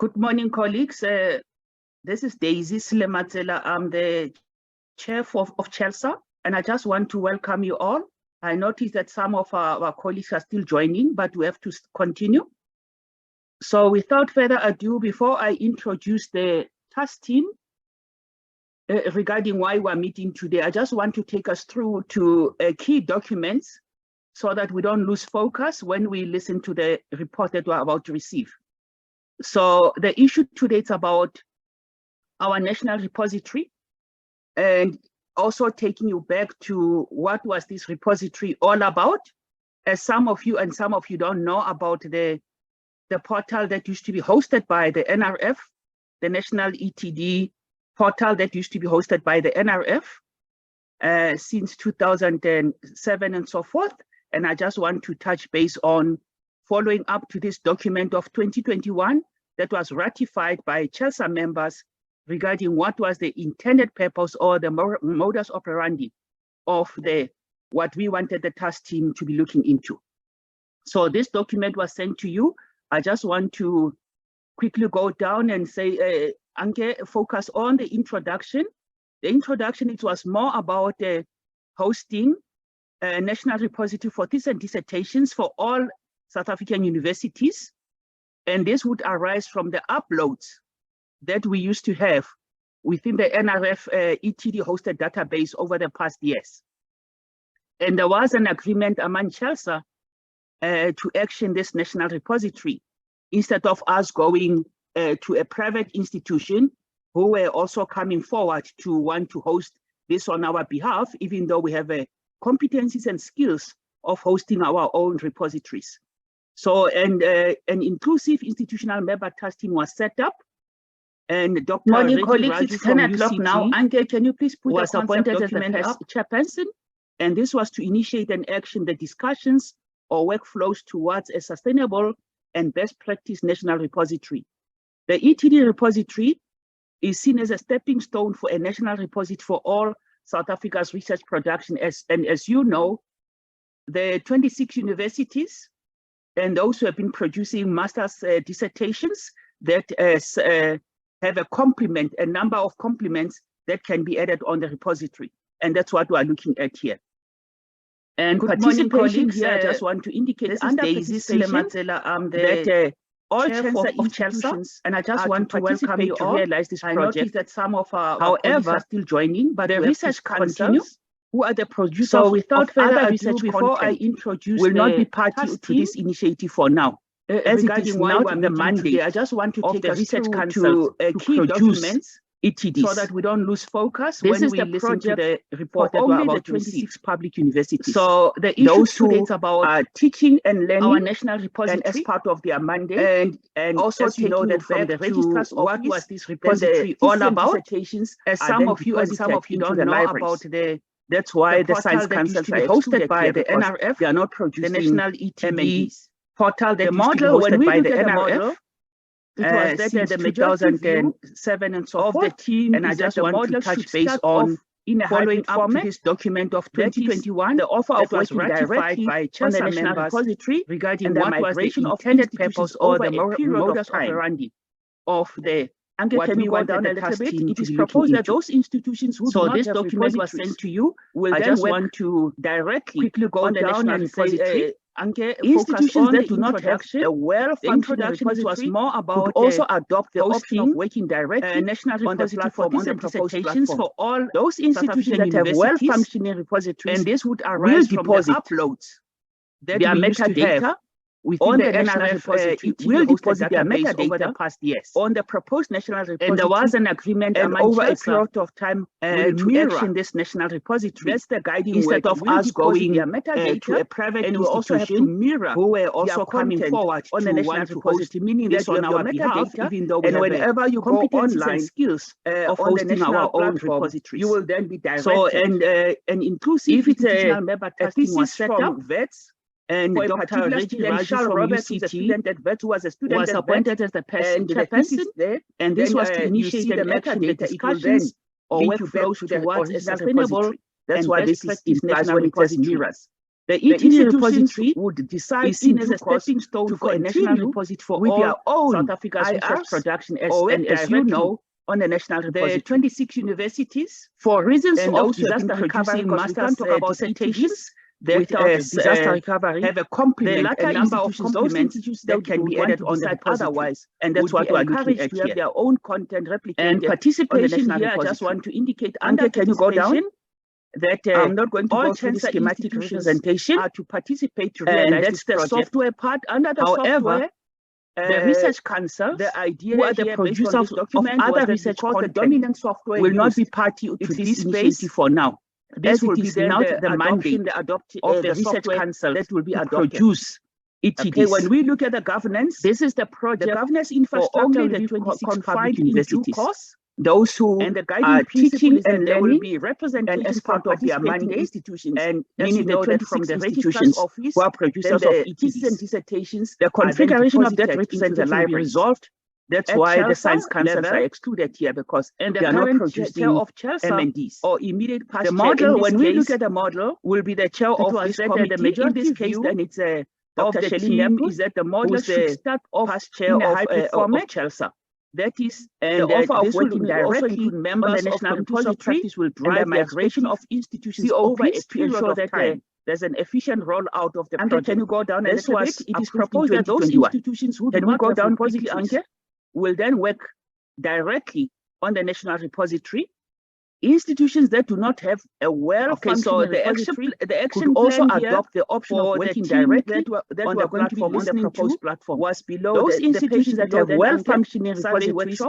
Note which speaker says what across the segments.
Speaker 1: Good morning, colleagues. This is Daisy Slematsela. I'm the chair of CHELSA, and I just want to welcome you all. I noticed that some of our colleagues are still joining, but we have to continue. So without further ado, before I introduce the task team regarding why we're meeting today, I just want to take us through to key documents so that we don't lose focus when we listen to the report that we're about to receive. So the issue today is about our national repository, and also taking you back to what was this repository all about. As some of you don't know about the portal that used to be hosted by the NRF, the National ETD portal that used to be hosted by the NRF since 2007 and so forth. And I just want to touch base on following up to this document of 2021 that was ratified by CHELSA members regarding what was the intended purpose or the modus operandi of what we wanted the task team to be looking into. So this document was sent to you. I just want to quickly go down and say, Anke, focus on the introduction. The introduction, it was more about hosting a national repository for theses and dissertations for all South African universities. And this would arise from the uploads that we used to have within the NRF ETD hosted database over the past years. And there was an agreement among CHELSA to action this national repository instead of us going to a private institution who were also coming forward to want to host this on our behalf, even though we have competencies and skills of hosting our own repositories. So, and an inclusive institutional member task team was set up, and Dr.
Speaker 2: Morning, colleagues, it's 10 o'clock now.
Speaker 1: Anke, can you please put
Speaker 2: was
Speaker 1: the
Speaker 2: appointed as the
Speaker 1: chairperson? And this was to initiate and action the discussions or workflows towards a sustainable and best practice national repository. The ETD repository is seen as a stepping stone for a national repository for all South Africa's research production. And as you know, the 26 universities and those who have been producing master's dissertations that have a number of complements that can be added on the repository. And that's what we are looking at here. And participation here, I just want to indicate under participation that all CHELSA institutions, and I just want to welcome you to realize this project. I noticed that some of our colleagues are still joining, but the research continues. Who are the producers? So without further ado, before I introduce will not be party to this initiative for now. As it is now the mandate, I just want to take the research council to key documents ETDs, so that we don't lose focus when we listen to the report that we're about to receive. 26 public universities. So the issue today is about teaching and learning our national repository as part of their mandate, and also to know that from the registrar's office, what was this repository all about? As some of you don't know about that's why the Science Council is hosted by the NRF. They are not producing the national ETD portal. The model when we by the NRF. It was that the 2007 and so forth, the team, and I just want to touch base on in a following up to this document of 2021, the offer of was ratified by CHELSA national repository regarding what was the intended purpose or the modus operandi of the what we want down a little bit. It is proposed that those institutions who do not have document was sent to you will I just want to directly quickly go down and say institutions that do not have a well-functioning repository was more about also adopt the option of working directly national repository for theses and dissertations for all those institutions that have well-functioning repositories, and this would arise from the uploads that we used to have within the NRF repository. It will deposit their metadata over the past years on the proposed national repository. And there was an agreement among over a period of time to action this national repository. That's the guiding instead of us going to a private and institution, we also have to mirror who were also coming forward on the national repository, meaning that on our behalf, even though and whenever you go online skills of hosting our own repositories, you will then be directed. So and inclusive if it's a thesis from vets. And Dr. Rachel Roberts, who was a student was appointed as the chairperson there, and this was to initiate the metadata discussions or workflows towards a sustainable. That's why this is national when it says mirrors. The ETD repository would decide is seen as a stepping stone for a national repository for with their own South Africa's research production as you know, on the national repository. The 26 universities, for reasons of disaster recovery, masters talk about dissertations without disaster recovery, have a complement, a number of complements that can be added on the repository. Otherwise, and that's what we are looking at here. To have their own content replicated. And participation here, I just want to indicate, under can you go down? That I'm not going to go through the schematic representation to participate to realize and that's the project. Software part. Under the software, the research council, the idea who are the producers of other research content, the dominant software will not be party to this space for now. This will be now the mandate of the research council that will be adopted. Produce ETDs. Okay, when we look at the governance, this is the project. The governance infrastructure only the 26 public universities. Those who and the guiding teaching and there will be representation as part of their mandate institutions, and meaning the 26 institutions who are producers of theses and dissertations. The configuration of that represents the library resolved. That's why the science councils are excluded here because they are not producing of CHELSA MNDs or immediate past the model. When we look at the model, will be the chair of this committee. The majority in this case, then it's Dr. Shelley is that the model should start off as chair of CHELSA. That is, and the offer of working directly members of the national repository will drive the migration of institutions over a period of time. There's an efficient rollout of the project. Can you go down a little bit? It is proposed that those institutions who do not go down quickly, will then work directly on the national repository. Institutions that do not have a well-functioning repository, the action also adopt the option of working directly on the platform, on the proposed platform. Was below those institutions that have well-functioning repositories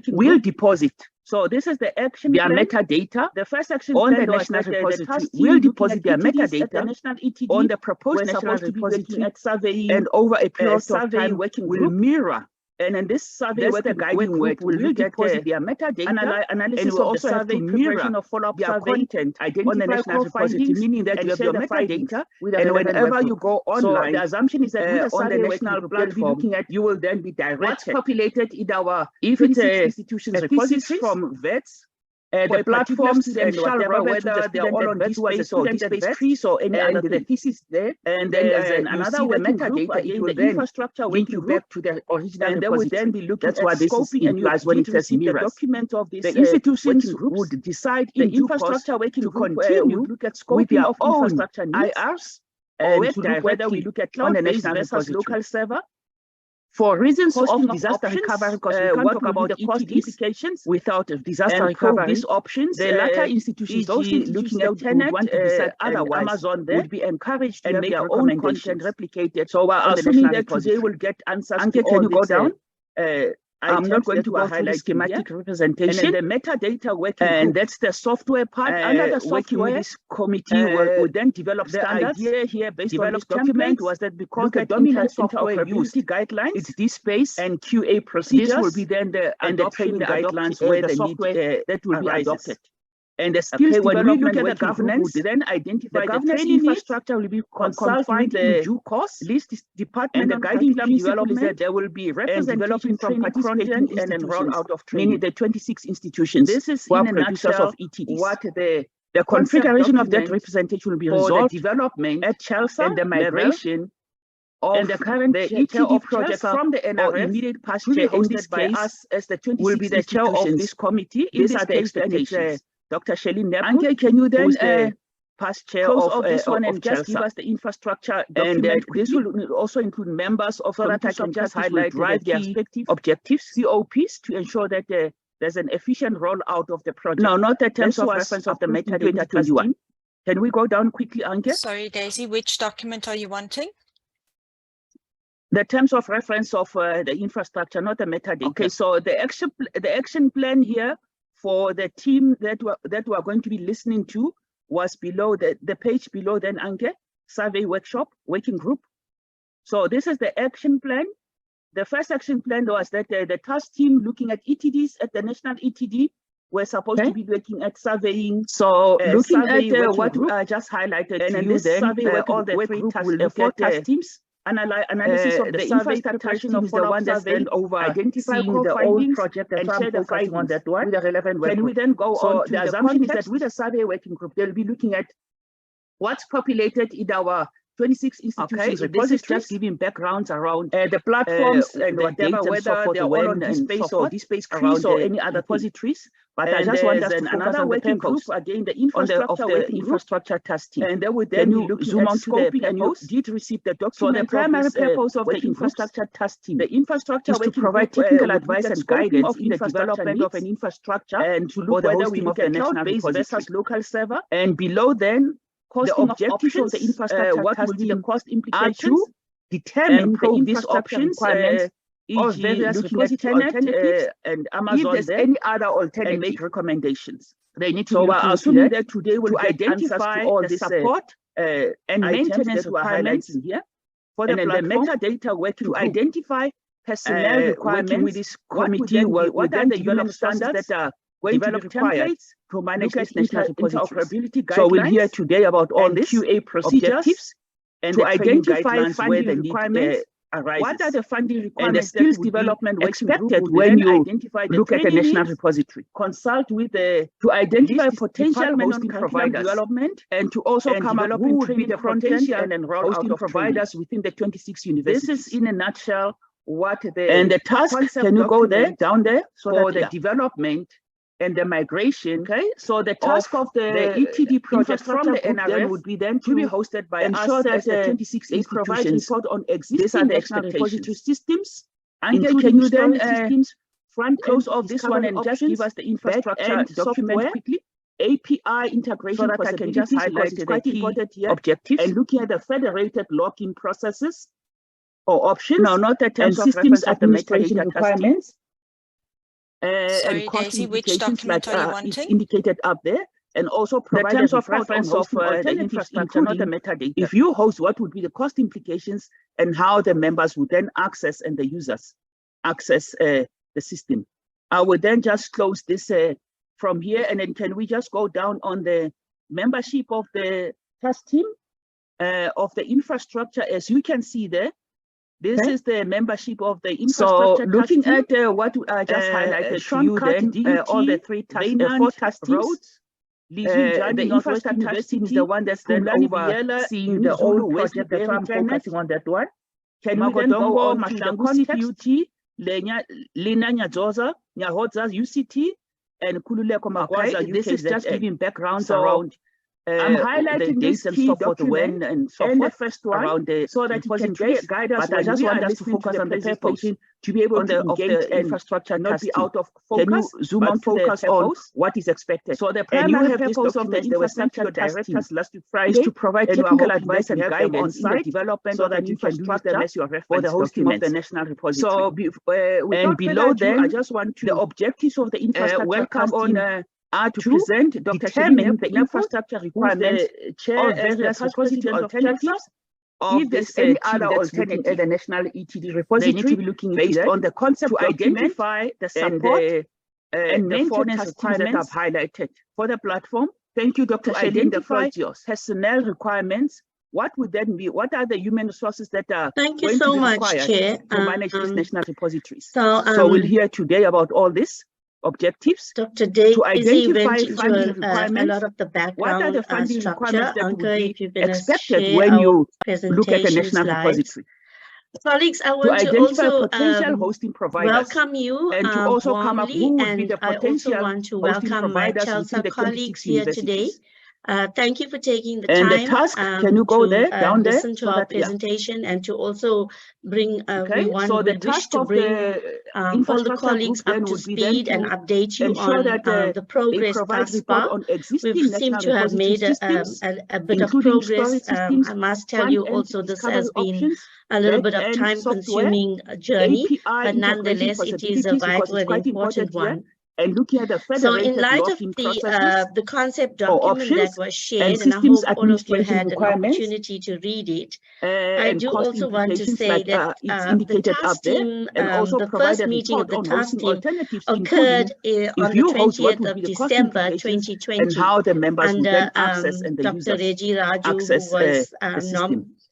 Speaker 1: will deposit. So this is the action their metadata. The first action on the national repository will deposit their metadata on the proposed national repository at surveying, and over a period of time will mirror. And in this survey, where the guiding work will deposit their metadata, analysis of the survey, preparation of follow-up content, on the national repository, meaning that you have your metadata, and whenever you go online, so the assumption is that on the national platform, you will then be directed. What's populated in our institutions repositories from vets, the platforms and whatever, whether they're all on this space or this space or any other the thesis there, and then another metadata, it will then infrastructure link you back to the original and they will then be looking at what this implies when it says mirrors. The document of this, the institutions would decide in the infrastructure working group to look at scoping of infrastructure IRs, and to whether we look at cloud-based versus local server. For reasons of disaster recovery, because we can't talk about the cost implications without disaster recovery. These options, the latter institutions, those looking at tenant, want to decide otherwise, Amazon would be encouraged to make their own content replicated. So we're assuming that today will get answers to all. Can you go down? I'm not going to go through the schematic representation. And the metadata working and that's the software part. Under the software, this committee will then develop standards. The idea here, based on this document, was that because the dominant software used guidelines, it's this space and QA procedures. This will be then the adoption guidelines where the software that will be adopted. And the skills when we look at the governance, then identify the governance infrastructure will be confined in due course. List department, the guiding principle is that there will be representation from participating and enroll out of training. Meaning the 26 institutions. This is in a nutshell of ETDs. What the configuration of that representation will be resolved, the development at CHELSA and the migration and the current ETD project from the NRF, immediate past chair hosted by us as the 26 will be the chair of this committee. These are the expectations. Dr. Shelley Nebu, can you then past chair of this one and just give us the infrastructure document? And this will also include members of so that I can just highlight drive their respective objectives, COPs, to ensure that there's an efficient rollout of the project. No, not the terms of reference of the metadata 21. Can we go down quickly, Anke?
Speaker 3: Sorry, Daisy, which document are you wanting?
Speaker 1: The terms of reference of the infrastructure, not the metadata. Okay, so the action plan here for the team that we're going to be listening to was below the page below then, Anke, survey workshop, working group. So this is the action plan. The first action plan was that the task team looking at ETDs at the national ETD were supposed to be looking at surveying. So looking at what I just highlighted and to you, then survey all the four task teams. Analysis of the infrastructure is the one that's then over identify the old project and share the findings on that one with the relevant work. Can we then go on to the assumption is that with the survey working group, they'll be looking at what's populated in our 26 institutions.
Speaker 2: Okay, this is just giving backgrounds around
Speaker 1: the platforms
Speaker 2: and whatever, whether they're all on this space or this space
Speaker 1: around
Speaker 2: or any other
Speaker 1: repositories.
Speaker 2: But I just want us to
Speaker 1: another
Speaker 2: focus on
Speaker 1: working
Speaker 2: the
Speaker 1: group,
Speaker 2: again, the
Speaker 1: infrastructure task team.
Speaker 2: And then we then
Speaker 1: zoom on to the
Speaker 2: and you did receive the document.
Speaker 1: So the primary purpose of the infrastructure task team, the infrastructure is to provide technical advice and guidance in the development of an infrastructure and to look whether we look at cloud-based versus local server. And below then, the objectives of the infrastructure what will be the cost implications, determine these options requirements, of various repository alternatives, and Amazon, if there's any other alternative, and make recommendations. They need to. So we're assuming that today we'll identify all the support and maintenance requirements here for the metadata working to identify personnel requirements with this committee. What are the human standards that are going to be required to manage this national interoperability guidelines? So we'll hear today about all this QA procedures and to identify funding requirements. What are the funding requirements and the skills development expected when you look at the national repository? Consult with the to identify potential hosting providers development and to also come up who would be the potential and enroll hosting providers within the 26 universities. This is in a nutshell what the task. Can you go there down there for the development and the migration? Okay, so the task of the ETD project from the NRF would be then to be hosted by ensure us that the 26 institutions report on existing national repository systems. And can you then systems front close off this one and just give us the infrastructure document quickly? API integration, so that I can just highlight the quite important here objectives and looking at the federated login processes or options. Now, not the terms of systems administration requirements.
Speaker 3: Sorry, Daisy, which document are you wanting?
Speaker 1: Indicated up there, and also provide the terms of reference of the infrastructure, not the metadata. If you host, what would be the cost implications and how the members would then access and the users access the system. I would then just close this from here, and then can we just go down on the membership of the task team of the infrastructure? As you can see there, this is the membership of the infrastructure. So looking at what I just highlighted to you then, all the four task roads, the infrastructure team is the one that's then overseeing the whole project. That's why I'm focusing on that one. Can we then go on to the context? Lena Nyazoza, Nyahodza, UCT, and Kululeko Magwaza. This is just giving backgrounds around. I'm highlighting this and so forth when and so forth. The first one around the so that you can guide us. But I just want us to focus on the purpose to be able to engage the infrastructure, not be out of focus. Can you zoom on focus on what is expected? So the primary purpose of the infrastructure directors last Friday is to provide technical advice and guidance in the development so that you can use them as your reference for the hosting of the national repository. So and below them, I just want to the objectives of the infrastructure. Welcome on. To present, determine the infrastructure requirements of various repository alternatives. If there's any other alternative at the national ETD repository, they need to be looking based on the concept to identify the support and maintenance requirements I've highlighted for the platform. Thank you, Dr. Shelin. The personnel requirements. What would then be? What are the human resources that are
Speaker 4: going to be required
Speaker 1: to manage these national repositories? So we'll hear today about all this. Objectives
Speaker 4: Dr. Daisy
Speaker 1: to identify funding
Speaker 4: requirements. A lot of the background
Speaker 1: what are the funding requirements that would be
Speaker 4: expected
Speaker 1: expected when you look at the national repository?
Speaker 4: Colleagues, I want to also
Speaker 1: potential hosting providers
Speaker 4: welcome you
Speaker 1: and to also come up who would be the potential
Speaker 4: I also want to welcome my CHELSA colleagues here today. Thank you for taking the
Speaker 1: time.
Speaker 4: And
Speaker 1: the task, can you go there, down there?
Speaker 4: Listen to our presentation and to also bring, we wish to bring all the colleagues up to speed and update you on the progress thus far. We seem to have made a bit of progress. I must tell you also this has been a little bit of time-consuming journey, but nonetheless, it is a vital and important one.
Speaker 1: And looking at the
Speaker 4: so in light of the concept document that was shared, and I hope all of you had an opportunity to read it, I do also want to say that the task team, the first meeting of the task team occurred on the 20th of December 2020
Speaker 1: and how the members
Speaker 4: under
Speaker 1: access and the
Speaker 4: Dr. Reggie Raju, who was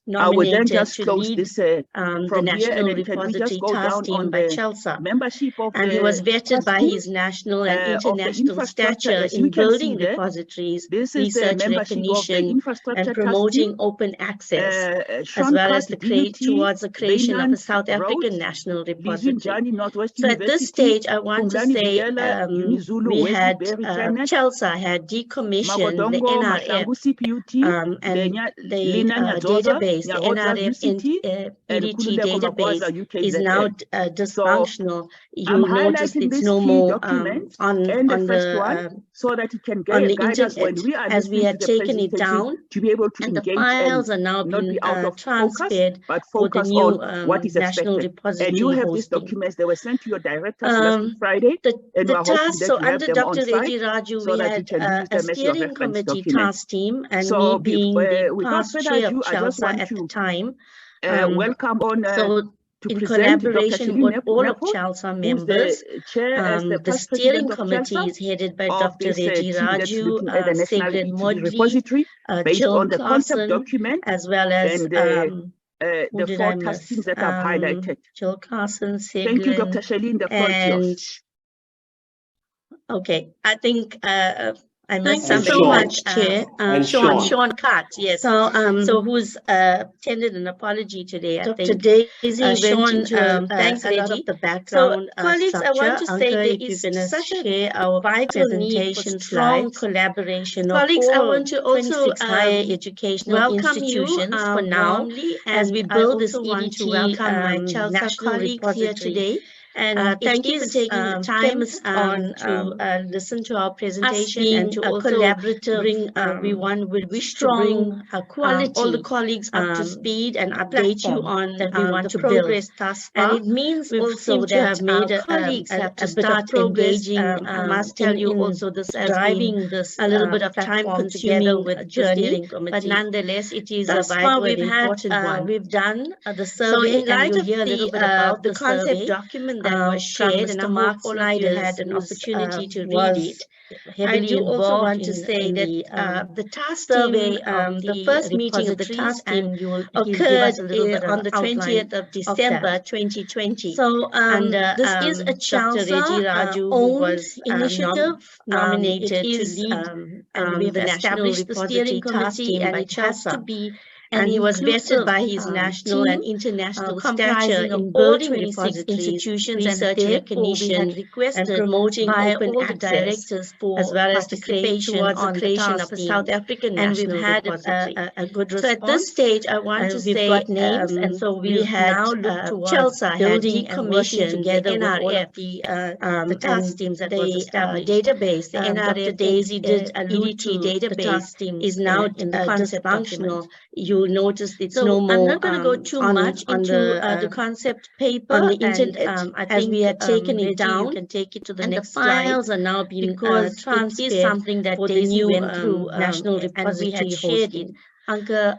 Speaker 4: nominated
Speaker 1: just
Speaker 4: to
Speaker 1: close
Speaker 4: lead
Speaker 1: this
Speaker 4: the
Speaker 1: from here,
Speaker 4: National
Speaker 1: and then can we just
Speaker 4: Repository
Speaker 1: go
Speaker 4: Task
Speaker 1: down
Speaker 4: Team
Speaker 1: on
Speaker 4: by
Speaker 1: the
Speaker 4: CHELSA.
Speaker 1: membership of
Speaker 4: And he was vetted by his national and international stature in building repositories, research recognition, and promoting open access, as well as towards the creation of a South African national repository. So at this stage, I want to say we had CHELSA had decommissioned the NRF and the database, the NRF EDT database is now dysfunctional. You notice it's no more on the
Speaker 1: so that it can
Speaker 4: on the
Speaker 1: guide us when
Speaker 4: internet,
Speaker 1: we are
Speaker 4: as we had taken it down,
Speaker 1: to be able to
Speaker 4: and the
Speaker 1: engage
Speaker 4: files
Speaker 1: and
Speaker 4: are now
Speaker 1: not
Speaker 4: being
Speaker 1: be out of
Speaker 4: transferred
Speaker 1: focus, but
Speaker 4: for the
Speaker 1: focus
Speaker 4: new
Speaker 1: on what is
Speaker 4: national
Speaker 1: expected.
Speaker 4: repository
Speaker 1: And you have these
Speaker 4: hosting.
Speaker 1: documents, they were sent to your directors last Friday, and we are hoping that
Speaker 4: so
Speaker 1: you have
Speaker 4: under
Speaker 1: them on
Speaker 4: Dr.
Speaker 1: site
Speaker 4: Reggie Raju,
Speaker 1: so
Speaker 4: we
Speaker 1: that you
Speaker 4: had
Speaker 1: can use
Speaker 4: a
Speaker 1: them as your
Speaker 4: steering
Speaker 1: reference
Speaker 4: committee
Speaker 1: documents.
Speaker 4: task team, and
Speaker 1: So
Speaker 4: me being the
Speaker 1: without
Speaker 4: past
Speaker 1: further
Speaker 4: chair
Speaker 1: ado,
Speaker 4: of
Speaker 1: I just
Speaker 4: CHELSA
Speaker 1: want
Speaker 4: at the
Speaker 1: to
Speaker 4: time.
Speaker 1: welcome on
Speaker 4: So in collaboration with all of CHELSA members, the steering committee is headed by Dr. Reggie Raju, Sigrid Modley, Jill Carson, as well as
Speaker 1: the 4 task teams that I've highlighted.
Speaker 4: Jill Carson, Sigrid.
Speaker 1: Thank you, Dr. Shalene. The floor is yours.
Speaker 4: Okay, I think I missed something so much, Chair. Sean Cut, yes. So who's tendered an apology today, I think.
Speaker 2: Dr. Daisy
Speaker 4: Sean,
Speaker 2: thanks,
Speaker 4: a
Speaker 2: Reggie.
Speaker 4: lot of the
Speaker 2: So,
Speaker 4: background
Speaker 2: colleagues, I want to say there
Speaker 4: is
Speaker 2: is
Speaker 4: such
Speaker 2: a
Speaker 4: a vital need for strong collaboration of colleagues, all I want to also 26 higher educational institutions for now, as we build this EDT
Speaker 2: to welcome my CHELSA
Speaker 4: national
Speaker 2: colleagues here
Speaker 4: repository.
Speaker 2: today.
Speaker 4: And
Speaker 2: thank you for taking the time
Speaker 4: to listen to our presentation
Speaker 2: being
Speaker 4: and to
Speaker 2: a
Speaker 4: also
Speaker 2: collaborative,
Speaker 4: bring everyone will wish to
Speaker 2: strong,
Speaker 4: bring quality
Speaker 2: all the colleagues up to speed and update you on
Speaker 4: that we want
Speaker 2: the
Speaker 4: to
Speaker 2: progress
Speaker 4: build.
Speaker 2: thus far.
Speaker 4: And it means
Speaker 2: We've
Speaker 4: also
Speaker 2: seemed to
Speaker 4: that
Speaker 2: have made
Speaker 4: our
Speaker 2: colleagues have to
Speaker 4: a bit
Speaker 2: start
Speaker 4: of progress.
Speaker 2: engaging.
Speaker 4: I must tell you also this has
Speaker 2: driving
Speaker 4: been
Speaker 2: this
Speaker 4: a little bit of
Speaker 2: platform together
Speaker 4: time-consuming
Speaker 2: with
Speaker 4: journey,
Speaker 2: but nonetheless, it is
Speaker 4: thus
Speaker 2: a
Speaker 4: far
Speaker 2: vital
Speaker 4: we've
Speaker 2: and
Speaker 4: had
Speaker 2: important one.
Speaker 4: we've done the
Speaker 2: So
Speaker 4: survey,
Speaker 2: in light
Speaker 4: and you'll
Speaker 2: of
Speaker 4: hear a little bit about
Speaker 2: the concept
Speaker 4: survey
Speaker 2: document that was
Speaker 4: from
Speaker 2: shared, and I
Speaker 4: Mr.
Speaker 2: hope
Speaker 4: Mark
Speaker 2: all of you had an
Speaker 4: Snyders,
Speaker 2: opportunity to read
Speaker 4: was
Speaker 2: it. I
Speaker 4: heavily
Speaker 2: do also
Speaker 4: involved
Speaker 2: want to say
Speaker 4: in
Speaker 2: that the task
Speaker 4: survey
Speaker 2: team, the first meeting of the task team
Speaker 4: he'll give
Speaker 2: occurred
Speaker 4: us a little bit
Speaker 2: on the
Speaker 4: outline
Speaker 2: 20th of December 2020.
Speaker 4: So
Speaker 2: This is a
Speaker 4: Dr. Reggie Raju, who
Speaker 2: owned
Speaker 4: was
Speaker 2: initiative,
Speaker 4: nominated to lead
Speaker 2: and we've
Speaker 4: the National
Speaker 2: established the steering
Speaker 4: Repository Task
Speaker 2: committee,
Speaker 4: Team
Speaker 2: and
Speaker 4: by
Speaker 2: it has to
Speaker 4: CHELSA.
Speaker 2: be
Speaker 4: And he was vetted by his national and international stature in building repositories,
Speaker 2: institutions,
Speaker 4: research
Speaker 2: and
Speaker 4: recognition,
Speaker 2: we had
Speaker 4: and promoting
Speaker 2: by
Speaker 4: open
Speaker 2: all the
Speaker 4: access,
Speaker 2: directors for
Speaker 4: as well as
Speaker 2: participation
Speaker 4: towards the
Speaker 2: on the
Speaker 4: creation
Speaker 2: task
Speaker 4: of a
Speaker 2: team.
Speaker 4: South African
Speaker 2: And
Speaker 4: national
Speaker 2: we've had
Speaker 4: repository.
Speaker 2: a good
Speaker 4: So
Speaker 2: response.
Speaker 4: at this stage, I want to
Speaker 2: We've
Speaker 4: say
Speaker 2: got names, and so
Speaker 4: we had
Speaker 2: now look towards
Speaker 4: CHELSA had
Speaker 2: building and working
Speaker 4: decommissioned
Speaker 2: together
Speaker 4: the
Speaker 2: with all
Speaker 4: NRF,
Speaker 2: of the task teams that was established.
Speaker 4: database, the NRF
Speaker 2: Dr. Daisy did allude
Speaker 4: EDT
Speaker 2: to
Speaker 4: database
Speaker 2: the task teams
Speaker 4: is now
Speaker 2: in the concept
Speaker 4: dysfunctional.
Speaker 2: document.
Speaker 4: You'll notice it's
Speaker 2: So
Speaker 4: no more.
Speaker 2: I'm not going to go too much into the concept paper
Speaker 4: on the internet,
Speaker 2: and I think
Speaker 4: as we had taken it
Speaker 2: Reggie,
Speaker 4: down,
Speaker 2: you can take it to the
Speaker 4: and
Speaker 2: next
Speaker 4: the files
Speaker 2: slide,
Speaker 4: are now being
Speaker 2: because
Speaker 4: transferred
Speaker 2: it is something that
Speaker 4: for the
Speaker 2: Daisy
Speaker 4: new
Speaker 2: went through
Speaker 4: national
Speaker 2: and we had
Speaker 4: repository
Speaker 2: shared it.
Speaker 4: hosting.
Speaker 2: Anka,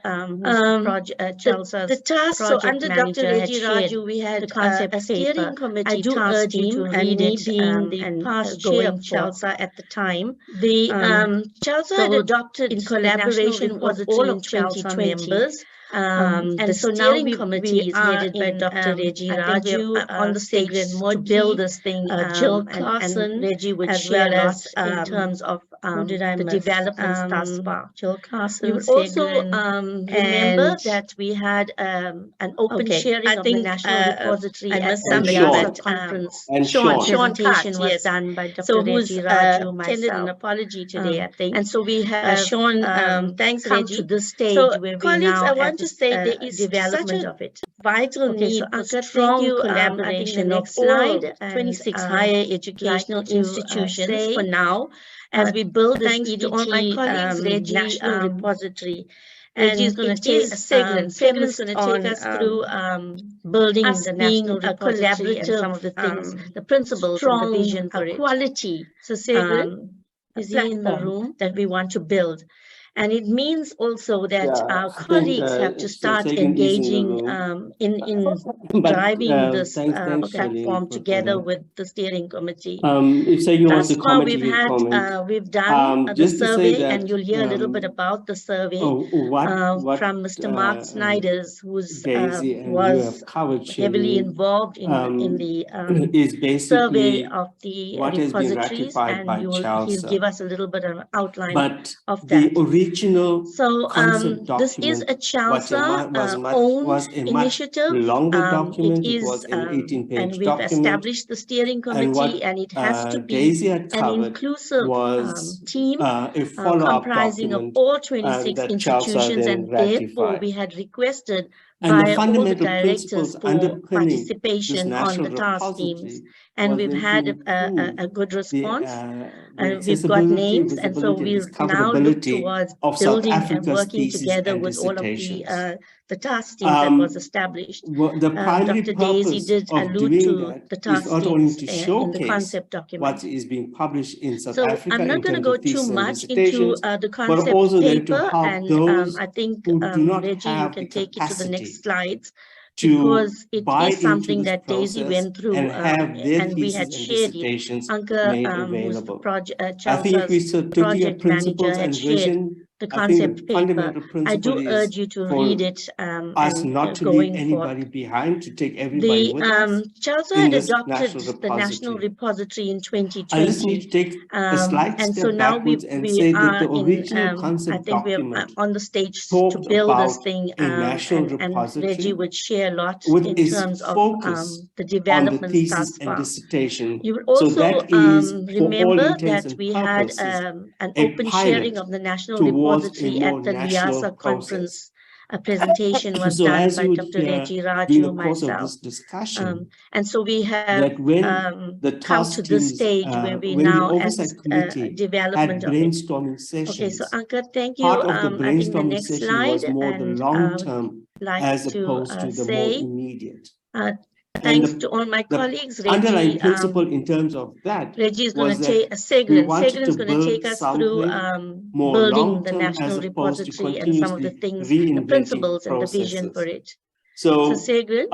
Speaker 2: who's CHELSA's
Speaker 4: The task, so
Speaker 2: project
Speaker 4: under Dr.
Speaker 2: manager, had
Speaker 4: Reggie
Speaker 2: shared
Speaker 4: Raju, we had
Speaker 2: the concept
Speaker 4: a steering
Speaker 2: paper.
Speaker 4: committee
Speaker 2: I do
Speaker 4: task
Speaker 2: urge you
Speaker 4: team,
Speaker 2: to
Speaker 4: and
Speaker 2: read
Speaker 4: me
Speaker 2: it
Speaker 4: being the
Speaker 2: and
Speaker 4: past chair
Speaker 2: going
Speaker 4: of
Speaker 2: for.
Speaker 4: CHELSA at the time.
Speaker 2: The
Speaker 4: CHELSA
Speaker 2: so
Speaker 4: had adopted
Speaker 2: in
Speaker 4: the
Speaker 2: collaboration
Speaker 4: national
Speaker 2: with
Speaker 4: repository
Speaker 2: all
Speaker 4: in
Speaker 2: of CHELSA
Speaker 4: 2020.
Speaker 2: members,
Speaker 4: And
Speaker 2: the
Speaker 4: so now
Speaker 2: steering committee is headed by Dr. Reggie Raju
Speaker 4: on the stage
Speaker 2: to build this thing.
Speaker 4: Jill
Speaker 2: And
Speaker 4: Carson,
Speaker 2: Reggie would
Speaker 4: as
Speaker 2: share
Speaker 4: well
Speaker 2: lots
Speaker 4: as
Speaker 2: in terms of
Speaker 4: the developments thus far.
Speaker 2: Jill Carson,
Speaker 4: You will also
Speaker 2: remember that we had an open sharing of the National Repository at the conference.
Speaker 4: Sean
Speaker 2: Presentation
Speaker 4: Cut,
Speaker 2: was
Speaker 4: yes.
Speaker 2: done by Dr.
Speaker 4: So who's
Speaker 2: Reggie Raju,
Speaker 4: tendered an
Speaker 2: myself.
Speaker 4: apology today, I think.
Speaker 2: And so we have
Speaker 4: Sean, thanks,
Speaker 2: come
Speaker 4: Reggie.
Speaker 2: to this stage
Speaker 4: So,
Speaker 2: where we
Speaker 4: colleagues,
Speaker 2: now
Speaker 4: I
Speaker 2: have
Speaker 4: want to
Speaker 2: this,
Speaker 4: say there is
Speaker 2: development
Speaker 4: such a
Speaker 2: of it.
Speaker 4: vital need for
Speaker 2: Anka,
Speaker 4: strong collaboration of all 26 higher educational institutions for now, as we build this
Speaker 2: thanks
Speaker 4: EDT
Speaker 2: to all my colleagues, Reggie,
Speaker 4: national repository.
Speaker 2: Reggie is going to take us. Sigrid's going to take us through
Speaker 4: building
Speaker 2: us
Speaker 4: the
Speaker 2: being
Speaker 4: national
Speaker 2: a
Speaker 4: repository and some
Speaker 2: collaborative,
Speaker 4: of the things,
Speaker 2: the principles and the vision for it.
Speaker 4: quality
Speaker 2: So Sigrid, is he in the room
Speaker 4: that we want to build.
Speaker 2: And it means also that our colleagues have to start engaging in driving this platform together with the steering committee. Thus far, we've done the survey, and you'll hear a little bit about the survey from Mr. Mark Snyders, who was heavily involved in the survey of the repositories, and he'll give us a little bit of an outline of that. So this is a CHELSA own initiative. It is, and we've established the steering committee, and it has to be an inclusive team comprising of all 26 institutions, and therefore we had requested by all the directors for participation on the task teams. And we've had a good response, and we've got names, and so we'll now look towards building and working together with all of the task teams that was established. Dr. Daisy did allude to the task teams in the concept document.
Speaker 5: What is being published in South Africa.
Speaker 2: I'm not going to go too much into the concept paper, and I think Reggie, you can take it to the next slides, because it is something that Daisy went through, and we had shared it. Anka, who's the CHELSA's project manager, had shared the concept paper. I do urge you to read it and
Speaker 5: not to
Speaker 2: going
Speaker 5: leave anybody behind, to take everybody with us.
Speaker 2: CHELSA had adopted the National Repository in 2020.
Speaker 5: I just need to take a slight
Speaker 2: and
Speaker 5: step
Speaker 2: so now we
Speaker 5: are
Speaker 2: the original concept I think we're on the stage to build this thing, and Reggie would share a lot in terms of the development thus far. You will also remember that we had an open sharing of the National Repository at the Liasa conference. A presentation was done by Dr. Reggie Raju, myself. And so we have come to this stage where we now at development of it. Okay, so Anka, thank you. I think the next slide, and like to say thanks to all my colleagues. Reggie,
Speaker 5: underlying principle in terms of that,
Speaker 2: Reggie is going to take Segrin is going to take us through building the National Repository and some of the things, the principles and the vision for it.
Speaker 5: So
Speaker 2: Segrin,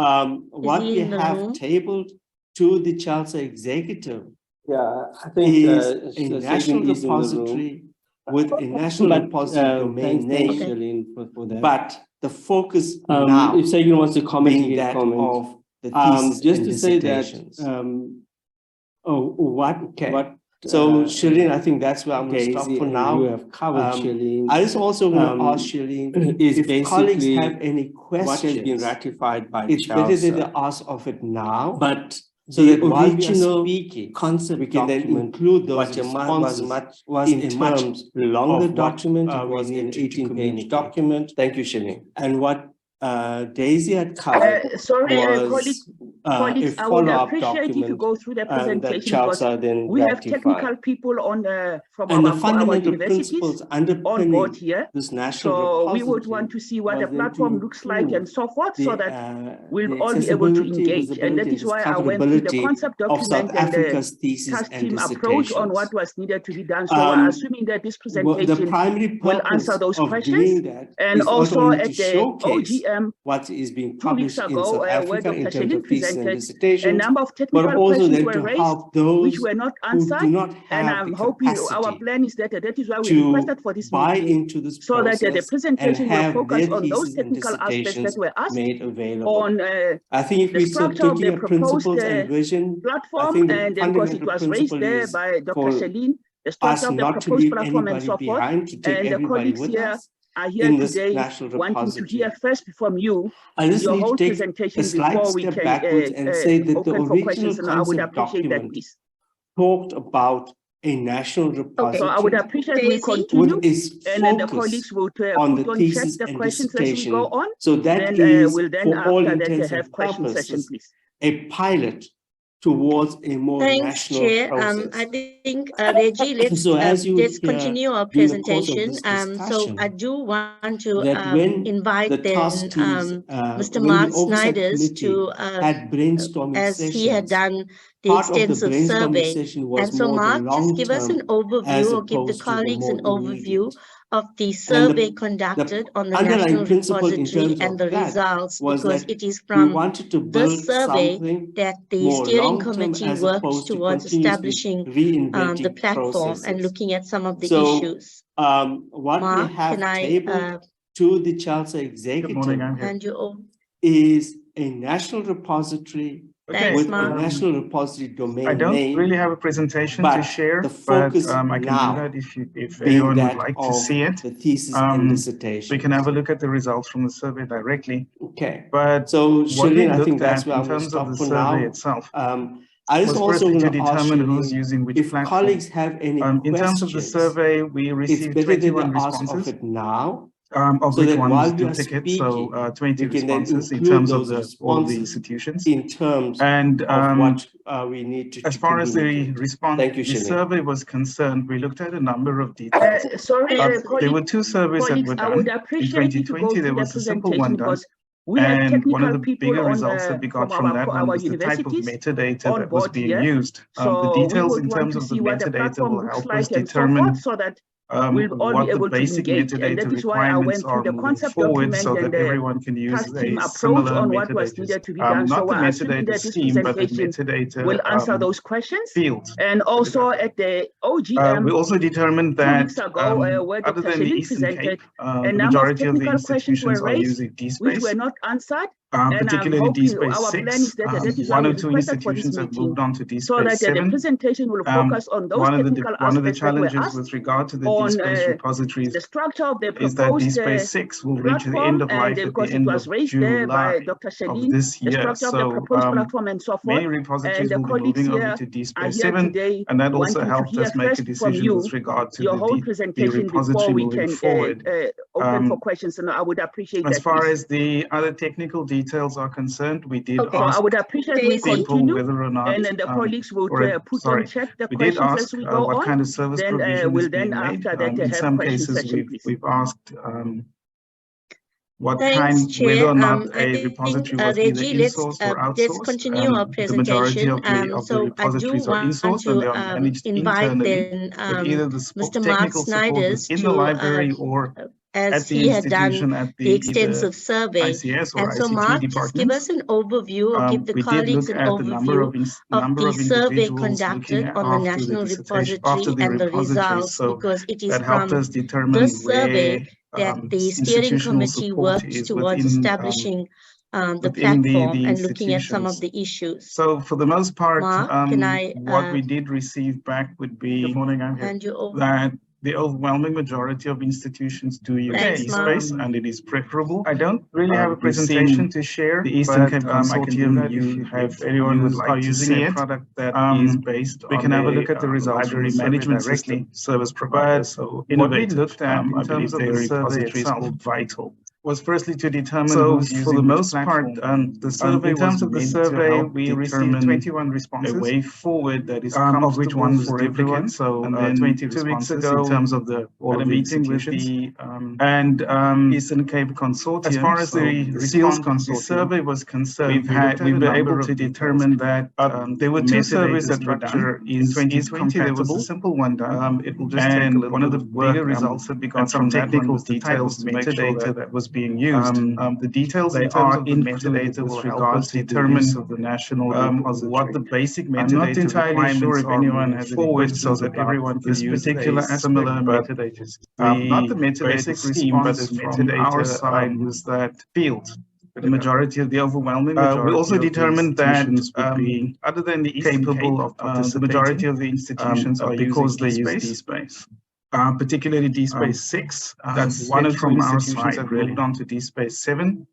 Speaker 5: what we have tabled to the CHELSA executive,
Speaker 6: I think
Speaker 5: is a national repository with a national repository domain name, but the focus now,
Speaker 6: if Segrin wants to comment,
Speaker 5: being that of the
Speaker 6: just to say that
Speaker 5: so Shireen, I think that's where I'm going to stop for now.
Speaker 6: You have covered Shireen.
Speaker 5: I was also going to ask Shireen if colleagues have any questions.
Speaker 6: What has been ratified by
Speaker 5: it's
Speaker 6: CHELSA.
Speaker 5: better that they ask of it now,
Speaker 6: but
Speaker 5: so that
Speaker 6: while
Speaker 5: original
Speaker 6: speaking,
Speaker 5: concept we can then include those responses
Speaker 6: was
Speaker 5: in
Speaker 6: a
Speaker 5: much
Speaker 6: much longer
Speaker 5: document.
Speaker 6: It was an 18-page document.
Speaker 5: Thank you, Shireen. And what Daisy had covered
Speaker 1: colleagues, I would appreciate if you go through the presentation, because we have technical people on from our universities on board here.
Speaker 5: This national
Speaker 1: so we would want to see what the platform looks like and so forth, so that we'll all be able to engage. And that is why I went through the concept document and the task team approach on what was needed to be done. So we're assuming that this presentation will answer those questions. And also at the OGM,
Speaker 5: what is being
Speaker 1: 2 weeks
Speaker 5: published
Speaker 1: ago,
Speaker 5: in South
Speaker 1: where
Speaker 5: Africa in
Speaker 1: Dr.
Speaker 5: terms
Speaker 1: Shilin
Speaker 5: of thesis and
Speaker 1: presented a
Speaker 5: dissertations,
Speaker 1: number of technical questions were raised, which were not answered, and I'm hoping our plan is that is why we requested for this meeting, so that the presentation will focus on those technical aspects that were asked on
Speaker 5: I think if
Speaker 1: the structure of the proposed platform, and then because it was raised there by Dr. Shilin, the structure of the proposed platform and so forth, and the colleagues here are here today wanting to hear first from you your whole presentation before we can open for questions, and I would appreciate that, please.
Speaker 5: Talked about a national repository.
Speaker 1: So I would appreciate we continue, and then the colleagues will put on the questions as we go on.
Speaker 5: So that
Speaker 1: then we'll then after that have question session, please.
Speaker 5: A pilot towards a more national process.
Speaker 2: I think Reggie, let's continue our presentation. So I do want to invite then Mr. Mark Snyders to, as he had done the extensive survey. And so Mark, just give us an overview, or give the colleagues an overview
Speaker 4: of the survey conducted on the national repository and the results, because it is from this survey that the steering committee worked towards establishing the platform and looking at some of the issues.
Speaker 5: What
Speaker 4: Mark,
Speaker 5: we have tabled to the CHELSA executive is a national repository with a national repository domain
Speaker 7: I don't
Speaker 5: name,
Speaker 7: really have a presentation to share,
Speaker 5: the focus
Speaker 7: but I can
Speaker 5: now
Speaker 7: do that if anyone would like to see it.
Speaker 5: The thesis and dissertation.
Speaker 7: We can have a look at the results from the survey directly.
Speaker 5: Okay.
Speaker 7: But
Speaker 5: so,
Speaker 7: what we
Speaker 5: I think
Speaker 7: looked
Speaker 5: that's
Speaker 7: at
Speaker 5: where
Speaker 7: in
Speaker 5: I will
Speaker 7: terms
Speaker 5: stop
Speaker 7: of the
Speaker 5: for
Speaker 7: survey
Speaker 5: now.
Speaker 7: itself
Speaker 5: I was also
Speaker 7: firstly to
Speaker 5: going to ask
Speaker 7: determine who's using which
Speaker 5: if
Speaker 7: platform.
Speaker 5: colleagues have any questions.
Speaker 7: In terms of the survey, we received 21 responses.
Speaker 5: Of it now.
Speaker 7: Of
Speaker 5: So
Speaker 7: which
Speaker 5: that
Speaker 7: one
Speaker 5: while
Speaker 7: was
Speaker 5: we are
Speaker 7: duplicate, so 20
Speaker 5: we can then
Speaker 7: responses in
Speaker 5: include
Speaker 7: terms of
Speaker 5: those
Speaker 7: all of the institutions.
Speaker 5: in terms
Speaker 7: and
Speaker 5: of what we need to
Speaker 7: as far as the response, the survey was concerned, we looked at a number of details. There were two surveys that were done. In 2020, there was a simple one done. And one of the bigger results that we got from that one was the type of metadata that was being used. The details in terms of the metadata will help us determine
Speaker 1: we'll all
Speaker 7: what
Speaker 1: be able
Speaker 7: the basic
Speaker 1: to engage, and that is why I went through the concept
Speaker 7: forward
Speaker 1: document
Speaker 7: so
Speaker 1: and
Speaker 7: that everyone can use
Speaker 1: team
Speaker 7: a
Speaker 1: approach
Speaker 7: similar
Speaker 1: on what was needed to be done.
Speaker 7: not
Speaker 1: so
Speaker 7: the
Speaker 1: I assume
Speaker 7: metadata
Speaker 1: that this
Speaker 7: scheme, but the
Speaker 1: presentation
Speaker 7: metadata
Speaker 1: will answer those questions.
Speaker 7: Fields.
Speaker 1: And also at the OGM,
Speaker 7: we also determined that
Speaker 1: 2 weeks ago, where
Speaker 7: other
Speaker 1: Dr.
Speaker 7: than the
Speaker 1: Shelin
Speaker 7: Eastern
Speaker 1: presented,
Speaker 7: Cape,
Speaker 1: a
Speaker 7: the
Speaker 1: number of
Speaker 7: majority of the
Speaker 1: technical questions
Speaker 7: institutions
Speaker 1: were
Speaker 7: are
Speaker 1: raised,
Speaker 7: using DSpace.
Speaker 1: which were not answered. And I'm
Speaker 7: particularly
Speaker 1: hoping
Speaker 7: DSpace
Speaker 1: our
Speaker 7: 6.
Speaker 1: plan is that that is why
Speaker 7: One
Speaker 1: we
Speaker 7: or two
Speaker 1: requested for this
Speaker 7: institutions have
Speaker 1: meeting,
Speaker 7: moved on to DSpace
Speaker 1: so that
Speaker 7: 7.
Speaker 1: the presentation will focus on those technical
Speaker 7: one of the
Speaker 1: aspects that were
Speaker 7: challenges
Speaker 1: asked
Speaker 7: with regard to the
Speaker 1: on
Speaker 7: DSpace repositories
Speaker 1: the structure of the
Speaker 7: is that
Speaker 1: proposed
Speaker 7: DSpace 6 will reach the end of life at the
Speaker 1: because it
Speaker 7: end
Speaker 1: was
Speaker 7: of
Speaker 1: raised there by
Speaker 7: July
Speaker 1: Dr.
Speaker 7: of
Speaker 1: Shelin,
Speaker 7: this
Speaker 1: the
Speaker 7: year.
Speaker 1: structure of the proposed platform and so forth.
Speaker 7: Many repositories
Speaker 1: And the
Speaker 7: will be
Speaker 1: colleagues
Speaker 7: moving over
Speaker 1: here
Speaker 7: to
Speaker 1: are
Speaker 7: DSpace
Speaker 1: here
Speaker 7: 7,
Speaker 1: today
Speaker 7: and that also
Speaker 1: wanting to
Speaker 7: helped
Speaker 1: hear
Speaker 7: us make a
Speaker 1: first from
Speaker 7: decision
Speaker 1: you
Speaker 7: with regard to
Speaker 1: your whole
Speaker 7: the
Speaker 1: presentation
Speaker 7: repository
Speaker 1: before we
Speaker 7: moving
Speaker 1: can
Speaker 7: forward.
Speaker 1: open for questions, and I would appreciate that.
Speaker 7: As far as the other technical details are concerned, we did ask
Speaker 1: so I would appreciate we continue,
Speaker 7: whether or not,
Speaker 1: and then the colleagues would put on check the
Speaker 7: we did
Speaker 1: questions
Speaker 7: ask
Speaker 1: as we go
Speaker 7: what
Speaker 1: on.
Speaker 7: kind of service
Speaker 1: Then
Speaker 7: provision
Speaker 1: we'll
Speaker 7: is being
Speaker 1: then
Speaker 7: made.
Speaker 1: after that
Speaker 7: In
Speaker 1: have
Speaker 7: some
Speaker 1: question
Speaker 7: cases,
Speaker 1: session, please.
Speaker 7: we've asked what
Speaker 4: Thanks, Chair.
Speaker 7: whether or not
Speaker 4: I
Speaker 7: a
Speaker 4: think,
Speaker 7: repository was either
Speaker 4: Reggie,
Speaker 7: insourced or outsourced.
Speaker 4: let's continue our
Speaker 7: The majority
Speaker 4: presentation.
Speaker 7: of the repositories are insourced and they are managed internally with either the
Speaker 4: Mr. Mark
Speaker 7: technical support
Speaker 4: Snyders
Speaker 7: within the library or
Speaker 4: as
Speaker 7: at the
Speaker 4: he had done
Speaker 7: institution at
Speaker 4: the extensive survey.
Speaker 7: ICS or
Speaker 4: And so
Speaker 7: ICT
Speaker 4: Mark, just give us an overview or give the
Speaker 7: we did
Speaker 4: colleagues
Speaker 7: look
Speaker 4: an
Speaker 7: at the number of
Speaker 4: the survey
Speaker 7: individuals
Speaker 4: conducted
Speaker 7: looking
Speaker 4: on the
Speaker 7: after
Speaker 4: national
Speaker 7: dissertation,
Speaker 4: repository and the
Speaker 7: repositories.
Speaker 4: results,
Speaker 7: So
Speaker 4: because it is
Speaker 7: that helped
Speaker 4: from
Speaker 7: us determine
Speaker 4: this survey
Speaker 7: where
Speaker 4: that the steering
Speaker 7: institutional
Speaker 4: committee
Speaker 7: support
Speaker 4: worked
Speaker 7: is
Speaker 4: towards
Speaker 7: within,
Speaker 4: establishing the
Speaker 7: within
Speaker 4: platform
Speaker 7: the
Speaker 4: and looking at some of
Speaker 7: institutions.
Speaker 4: the issues.
Speaker 7: So for the most part,
Speaker 4: Mark, can I
Speaker 7: what we did receive back would be
Speaker 1: Good morning, I'm here.
Speaker 4: hand you over?
Speaker 7: that the overwhelming majority of institutions do use DSpace, and it is preferable. I don't really have a presentation to share. The Eastern Cape Consortium, you have anyone would like to see a product that is based on. We can have a look at the results library management system service provider. So what we looked at in terms of the survey itself, vital, was firstly to determine who's using for the most part, the survey in terms of the survey, we received 21 responses. A way forward that is of which one was for everyone. So 22 weeks ago, in terms of the all of the meeting with the Eastern Cape Consortium. As far as the SEALS Consortium survey was concerned, we were able to determine that there were two surveys that were done. In 2020, there was a simple one done. It will just take a little one of the bigger results that we got from technical details to make sure that was being used. The details in terms of the metadata will help us determine of the national what the basic metadata. I'm not entirely sure if anyone has forward so that everyone can use particular similar metadata. Not the metadata scheme, but the metadata our side was that field. The majority of the overwhelming majority. We also determined that other than the capable of participating, the majority of the institutions are because they use DSpace. Particularly DSpace 6. That's one from our side that moved on to DSpace 7.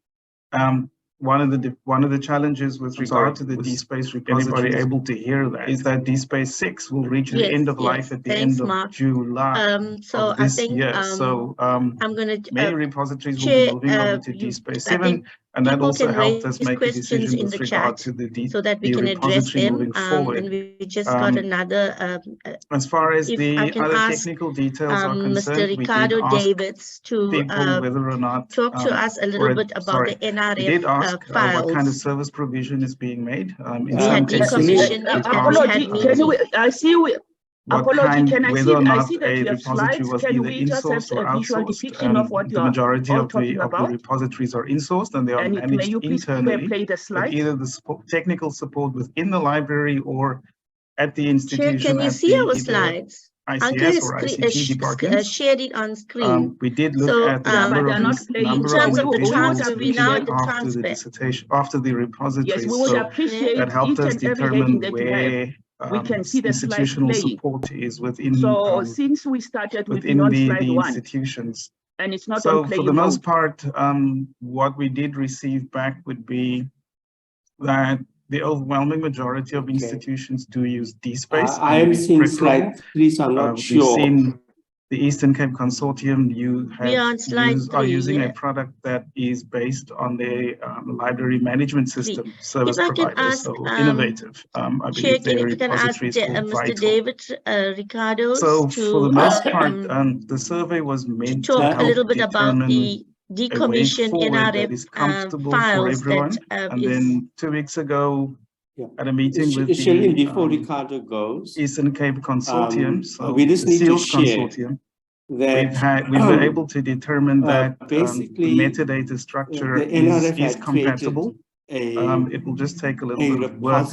Speaker 7: One of the challenges with regard to the DSpace repository, anybody able to hear that, is that DSpace 6 will reach the end of life at the end of July
Speaker 4: so
Speaker 7: of this
Speaker 4: I think,
Speaker 7: year. So
Speaker 4: I'm going to
Speaker 7: many repositories will be moving over to DSpace 7. And that also helped us make a decision with regard to the
Speaker 4: so that we can address them. And we just got another.
Speaker 7: As far as the other technical details are concerned,
Speaker 4: Mr. Ricardo Davids to
Speaker 7: whether or not
Speaker 4: talk to us a little bit about the NRF
Speaker 7: we did ask
Speaker 4: files.
Speaker 7: what kind of service provision is being made. In
Speaker 4: we
Speaker 7: some
Speaker 4: had
Speaker 7: cases,
Speaker 4: decommissioned it.
Speaker 1: Apology, I see
Speaker 7: whether or not a repository was either insourced or outsourced. The majority of the repositories are insourced and they are managed internally with either the technical support within the library or at the institution.
Speaker 4: Chair, can you see our slides?
Speaker 7: ICS or ICT departments.
Speaker 4: Shared it on screen.
Speaker 7: We did look at the number of
Speaker 4: transcript, we now the
Speaker 7: after the dissertation, after the repositories.
Speaker 1: Yes, we would appreciate
Speaker 7: that helped us determine
Speaker 1: where we can see the
Speaker 7: institutional
Speaker 1: slides
Speaker 7: support is within.
Speaker 1: So since we started
Speaker 7: within the institutions,
Speaker 1: and it's not
Speaker 7: so for the most part, what we did receive back would be that the overwhelming majority of institutions do use DSpace.
Speaker 5: I am seeing slide 3, so I'm not sure.
Speaker 7: We've seen the Eastern Cape Consortium, are using a product that is based on the library management system service provider, so innovative. I believe their repository is called
Speaker 4: Mr. David Ricardo.
Speaker 7: So for the most part, the survey was meant to
Speaker 4: talk a little bit about the decommissioned NRF files that
Speaker 7: and then 2 weeks ago at a meeting with
Speaker 5: the before Ricardo goes,
Speaker 7: Eastern Cape Consortium, so
Speaker 5: we just need to share
Speaker 7: that we were able to determine that basically the metadata structure is compatible. It will just take a little bit of work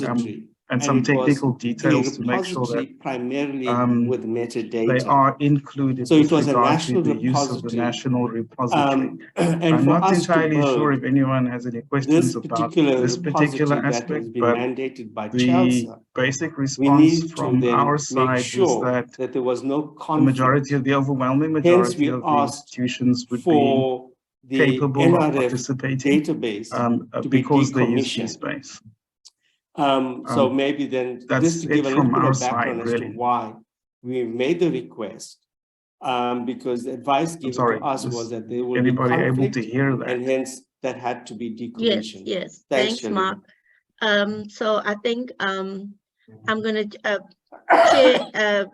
Speaker 7: and some technical details to make sure that
Speaker 5: primarily with metadata
Speaker 7: they are included.
Speaker 5: So it was a national
Speaker 7: the use of the national repository.
Speaker 5: And
Speaker 7: I'm not entirely sure if anyone has any questions about this particular aspect, but the basic response from our side is that
Speaker 5: there was no conflict.
Speaker 7: The majority of the overwhelming majority of the institutions would be capable of participating
Speaker 5: database
Speaker 7: because they use DSpace.
Speaker 5: So maybe then just to give a little bit of background as to why we made the request, because the advice given to us was that they will be
Speaker 7: able to hear that,
Speaker 5: and hence that had to be decommissioned.
Speaker 4: Yes. Thanks, Mark. So I think I'm going to share.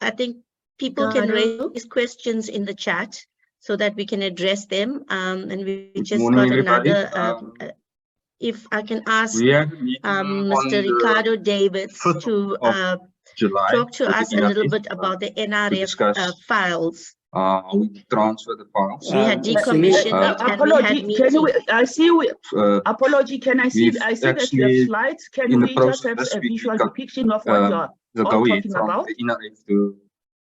Speaker 4: I think people can raise questions in the chat so that we can address them. And we just got another. If I can ask Mr. Ricardo Davids to talk to us a little bit about the NRF files.
Speaker 8: We transfer the files.
Speaker 4: We had decommissioned it.
Speaker 1: Apology, apology, can I see that you have slides? Can we just have a visual depiction of what you're talking about?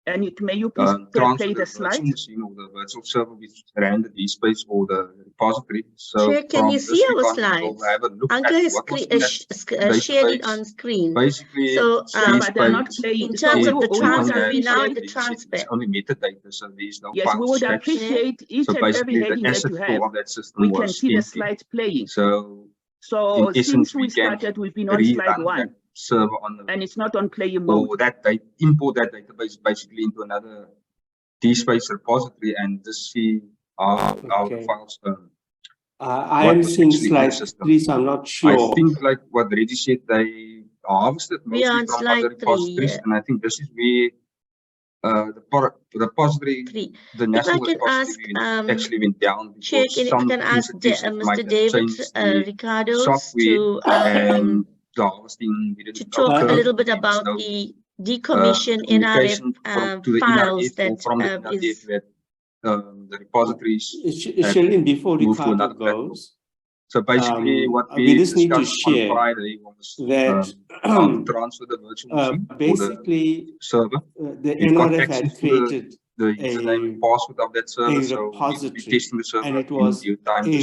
Speaker 1: And may you please play the slide?
Speaker 8: The virtual server which ran the DSpace or the repository. So
Speaker 4: Chair, can you see our slides? Uncle has shared it on screen.
Speaker 8: Basically,
Speaker 4: so
Speaker 1: but they're not playing.
Speaker 4: In terms of the transfer, we now in the transfer.
Speaker 8: It's only metadata, so there's no
Speaker 1: yes, we would appreciate each and every heading that you have. We can see the slides playing. So since we started, we've been on slide 1.
Speaker 8: Server on the,
Speaker 1: and it's not on player mode.
Speaker 8: Or that they import that database basically into another DSpace repository and just see how the files
Speaker 5: I am seeing slide 3, so I'm not sure.
Speaker 8: I think like what Reggie said, they harvested mostly from other repositories, and I think this is where the repository, the national repository actually went down.
Speaker 4: Chair, if I can ask Mr. David Ricardo to talk a little bit about the decommissioned NRF files that is
Speaker 8: the repositories.
Speaker 5: Before Ricardo goes,
Speaker 8: so basically what we
Speaker 5: just need to
Speaker 8: share on Friday was
Speaker 5: that
Speaker 8: transfer the virtual machine
Speaker 5: basically
Speaker 8: the server.
Speaker 5: The NRF had created
Speaker 8: the username and password of that server,
Speaker 5: so
Speaker 8: testing the server,
Speaker 5: and it was a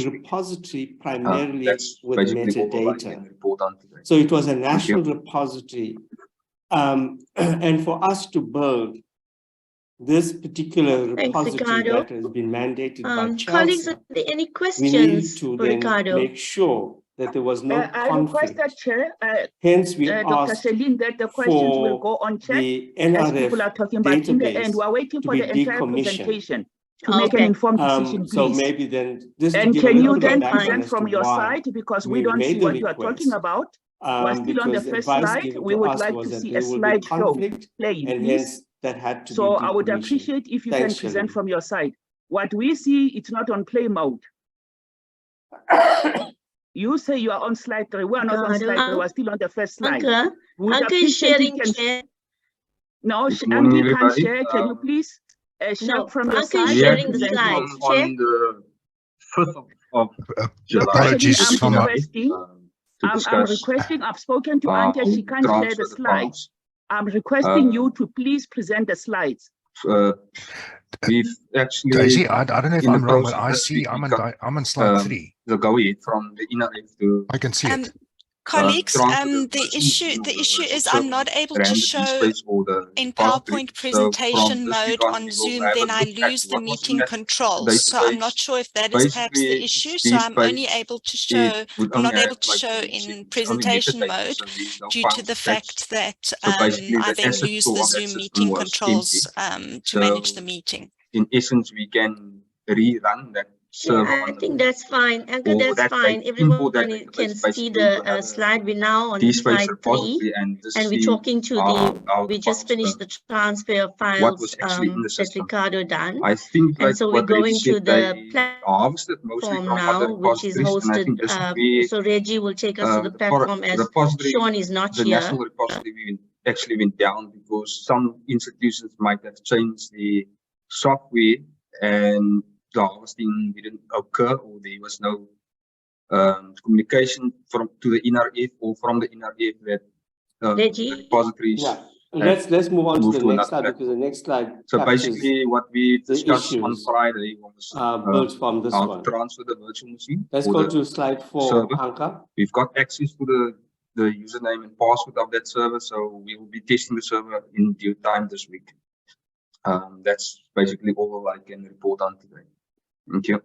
Speaker 5: repository primarily with metadata. So it was a national repository, and for us to build this particular repository that has been mandated by CHELSA,
Speaker 4: colleagues, are there any questions
Speaker 5: we need to
Speaker 4: for Ricardo?
Speaker 5: Make sure that there was no conflict.
Speaker 1: I requested, Chair,
Speaker 5: hence we
Speaker 1: Dr.
Speaker 5: asked
Speaker 1: Celine, that the questions will go on chat as people are talking about. In the end, we're waiting for the entire presentation to make an informed decision, please.
Speaker 5: So maybe then,
Speaker 1: and can you then present from your side, because we don't see what you are talking about. We're still on the first slide. We would like to see a slideshow playing, please.
Speaker 5: That had to
Speaker 1: so I would appreciate if you can present from your side. What we see, it's not on play mode. You say you are on slide 3. We're not on slide 3. We're still on the first slide.
Speaker 4: Uncle is sharing.
Speaker 1: No, Anki can't share. Can you please share from your side?
Speaker 4: Sharing the slides.
Speaker 8: On the 5th of July.
Speaker 9: Apologies for my...
Speaker 1: I'm requesting, I've spoken to Anja, she can't share the slides. I'm requesting you to please present the slides.
Speaker 8: We've actually...
Speaker 9: Daisy, I don't know if I'm wrong, but I see I'm on slide 3.
Speaker 8: The go ahead from the NRF to...
Speaker 9: I can see it.
Speaker 3: Colleagues, the issue is I'm not able to show in PowerPoint presentation mode on Zoom, then I lose the meeting controls. So I'm not sure if that is perhaps the issue. So I'm only able to show, I'm not able to show in presentation mode due to the fact that I then lose the Zoom meeting controls to manage the meeting.
Speaker 8: In essence, we can rerun that.
Speaker 4: I think that's fine. Anchor, that's fine. Everyone can see the slide. We're now on slide 3, and we're talking to the. We just finished the transfer of files that Ricardo done.
Speaker 8: I think,
Speaker 4: and so we're going to the platform now, which is hosted. So Reggie will take us to the platform as Sean is not here.
Speaker 8: The national repository actually went down because some institutions might have changed the software and the harvesting didn't occur, or there was no communication to the NRF or from the NRF that the repositories.
Speaker 5: Yeah, let's move on to the next slide, because the next slide.
Speaker 8: So basically, what we discussed on Friday was
Speaker 5: built from this one.
Speaker 8: Transfer the virtual machine.
Speaker 5: Let's go to slide 4, Anka.
Speaker 8: We've got access to the username and password of that server, so we will be testing the server in due time this week. That's basically all I can report on today. Thank you.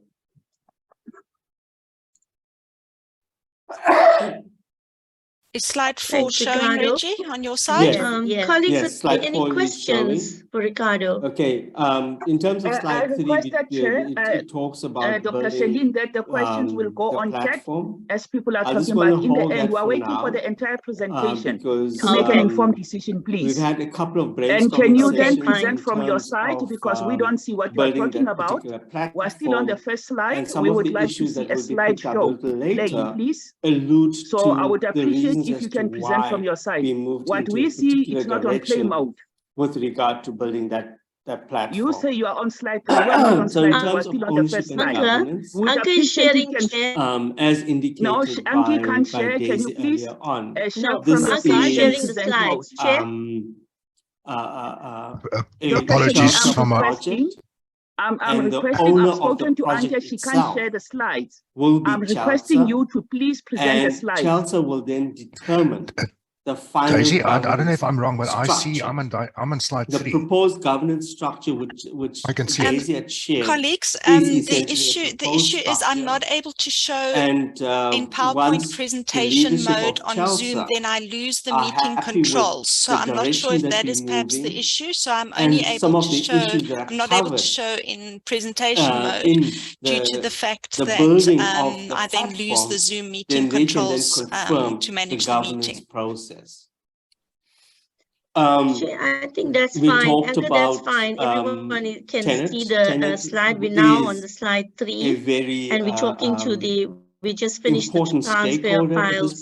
Speaker 3: Is slide 4 showing, Reggie, on your side?
Speaker 4: Yes. Colleagues, any questions for Ricardo?
Speaker 5: Okay. In terms of slide 3, it talks about
Speaker 1: Dr. Celine, that the questions will go on chat as people are talking about. In the end, we're waiting for the entire presentation to make an informed decision, please.
Speaker 5: We've had a couple of brainstorming.
Speaker 1: And can you then present from your side, because we don't see what you're talking about? We're still on the first slide. We would like to see a slideshow. Please. So I would appreciate if you can present from your side. What we see is not on play mode.
Speaker 5: With regard to building that platform.
Speaker 1: You say you are on slide 3. We're not on slide 3. We're still on the first slide.
Speaker 4: Anka is sharing.
Speaker 5: As indicated
Speaker 1: no, Anki can't share. Can you please
Speaker 4: share from your side? Sharing the slides.
Speaker 9: Apologies for my...
Speaker 1: I'm requesting, I've spoken to Anja, she can't share the slides. I'm requesting you to please present the slides.
Speaker 5: CHELSA will then determine the final.
Speaker 9: Daisy, I don't know if I'm wrong, but structure. I see I'm on slide 3.
Speaker 5: The proposed governance structure, which
Speaker 9: I can see
Speaker 5: Daisy had shared.
Speaker 3: Colleagues, the issue is I'm not able to show in PowerPoint presentation mode on Zoom, then I lose the meeting controls. So I'm not sure if that is perhaps the issue. So I'm only able to show, I'm not able to show in presentation mode due to the fact that I then lose the Zoom meeting controls to manage the meeting
Speaker 5: process.
Speaker 4: I think that's fine. That's fine. Everyone can see the slide. We're now on the slide 3, and we're talking to the. We just finished the transfer of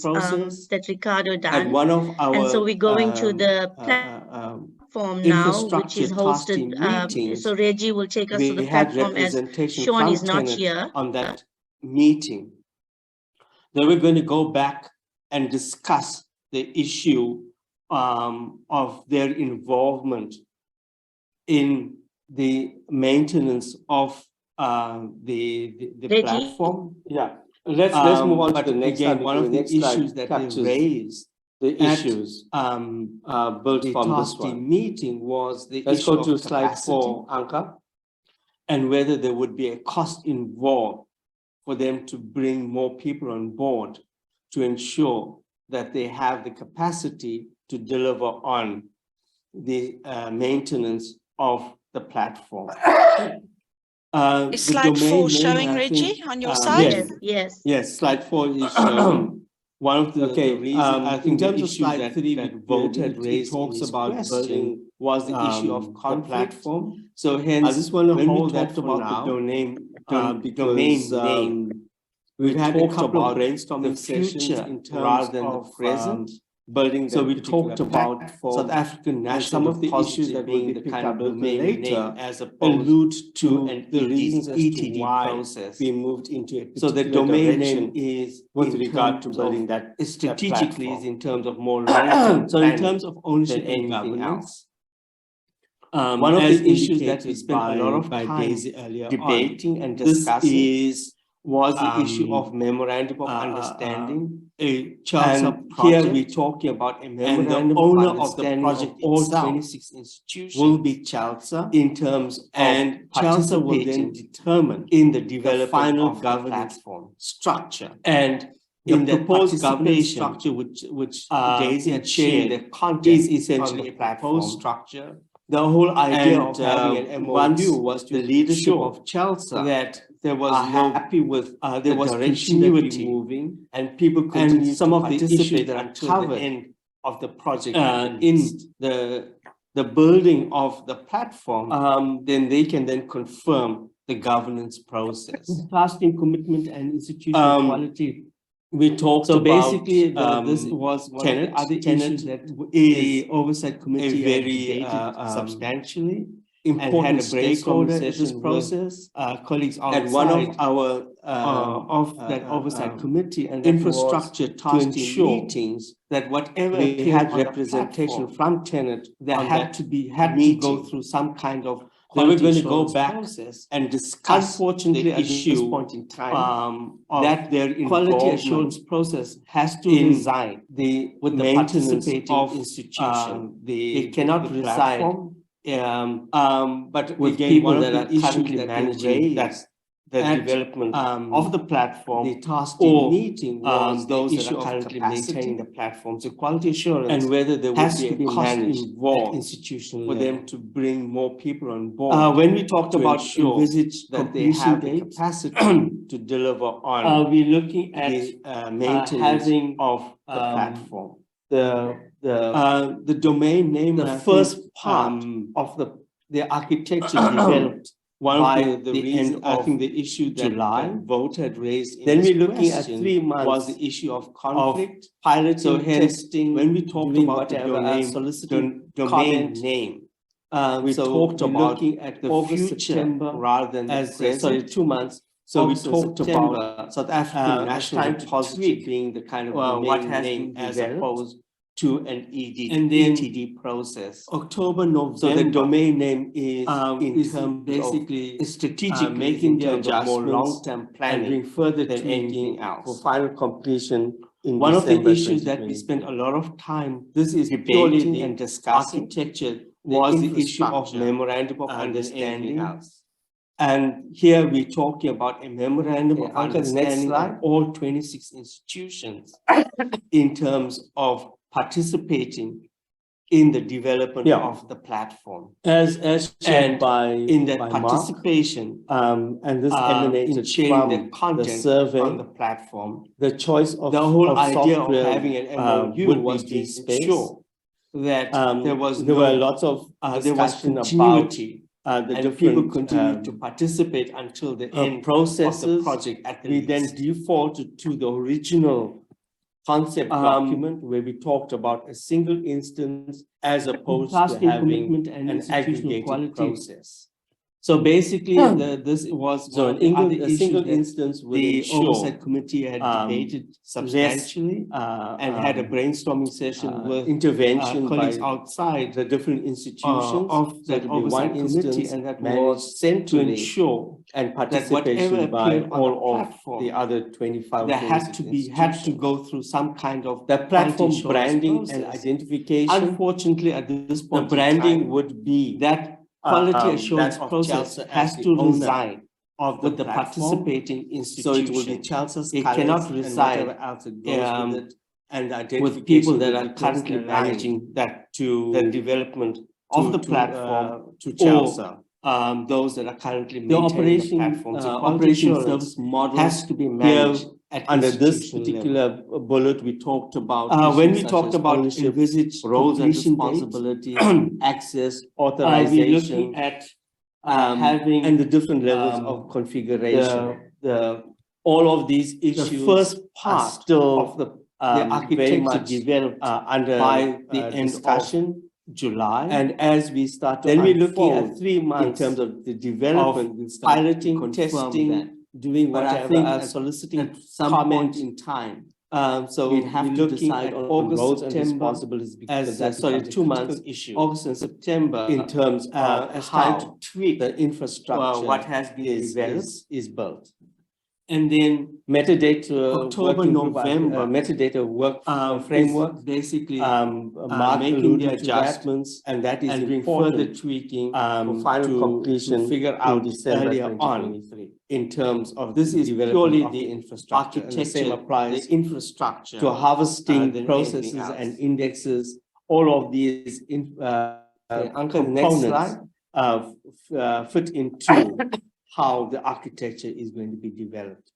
Speaker 4: files that Ricardo done, and so we're going to the platform now, which is hosted. So Reggie will take us to the platform as Sean is not here.
Speaker 5: On that meeting, then we're going to go back and discuss the issue of their involvement in the maintenance of the platform. Yeah, let's move on to the next slide. One of the issues that they raised, the issues built from this one meeting was the issue of capacity. Slide 4, Anka, and whether there would be a cost involved for them to bring more people on board to ensure that they have the capacity to deliver on the maintenance of the platform.
Speaker 3: Is slide 4 showing, Reggie, on your side?
Speaker 4: Yes.
Speaker 5: Yes, slide 4 is showing. One of the reasons, I think, in terms of slide 3 that voted raised talks about building was the issue of the platform. So hence, I just want to hold that about the domain name. We've had a couple of brainstorming sessions in terms rather than the present. building. So we talked about South African national some of the issues that being the kind of domain later as allude to the reasons as to why we moved into it. So the domain name is with regard to building that strategically is in terms of more long-term. So in terms of ownership and governance, one of the issues that we spent a lot of time debating and discussing was the issue of memorandum of understanding. CHELSA project, here we're talking about a memorandum of understanding of all 26 institutions will be CHELSA in terms of CHELSA will then determine in the development final of governance platform structure. And in the proposed governance structure, which Daisy had shared, the content is essentially a proposed structure. The whole idea of having an MOU was to the leadership of CHELSA that there was no happy with there was continuity moving and people continued and some of the issues that are covered the end of the project in the building of the platform, then they can then confirm the governance process. Lasting commitment and institutional quality. We talked so about basically this was one of the other issues that the oversight committee very substantially important stakeholder in this process. Colleagues outside one of our of that oversight committee and infrastructure to ensure meetings that whatever we had representation from tenant that had to go through some kind of they were going to go back and discuss unfortunately the issue at this point in time that their quality assurance process has to reside with the participating of institution. They cannot reside but with people that are currently managing the development of the platform. The task in meeting was those that are currently maintaining the platform. So quality assurance and whether there would be a cost involved institutional for them to bring more people on board. When we talked about envisage that they have the capacity to deliver on, we're looking at the maintenance of the platform. The domain name, the first part of the architecture developed by the end of I think the issue that July vote had raised. Then we're looking at 3 months was the issue of conflict, piloting, so testing. When we talked about the domain name, we talked about looking at the future rather than as sorry 2 months. So we talked about South African national repository being the kind of domain name as opposed to an ED and then ETD process. October, November. So the domain name is in terms basically of strategic, making the adjustments, more long-term planning, and further than anything else for final completion. In one of the issues that we spent a lot of time, this is debating and discussing architecture, was the issue of memorandum of understanding. And here we're talking about a memorandum of understanding of all 26 institutions in terms of participating in the development of the platform. As shared by in that participation, and this emanated in sharing the content the survey on the platform. The choice of the whole idea of having an MOU was to ensure that there were lots of discussion about the people continued to participate until the end processes of the project. We then defaulted to the original concept document where we talked about a single instance as opposed to having an aggregated process. So basically, this was so a single instance where the oversight committee had debated substantially and had a brainstorming session with intervention colleagues outside the different institutions of that oversight committee, and that was sent to ensure and participation by all of the other 25. There had to go through some kind of the platform branding and identification. Unfortunately, at this point, the branding would be that. Quality assurance process has to reside with the participating institution. So it will be CHELSA's it cannot reside with people that are currently managing that to the development of the platform to CHELSA. Those that are currently maintaining the platform. So operation service model has to be managed under this particular bullet. We talked about when we talked about envisaged roles and responsibilities, access, authorization, we're looking at having and the different levels of configuration. All of these issues. The first part of the the architecture developed under by the end discussion, July, and as we start to then we're looking at 3 months in terms of the development, of piloting, testing, doing whatever, soliciting some comment in time. So we have to decide on August, roles and responsibilities as 2 months issue. August and September in terms of as how to tweak the infrastructure. What has been developed is built. And then metadata October, November, metadata work framework, basically making the adjustments, and that is important. Further tweaking for final completion to figure out December earlier on in terms of this is purely the infrastructure. Architecture, the same applies the infrastructure to harvesting processes and indexes. All of these components fit into how the architecture is going to be developed.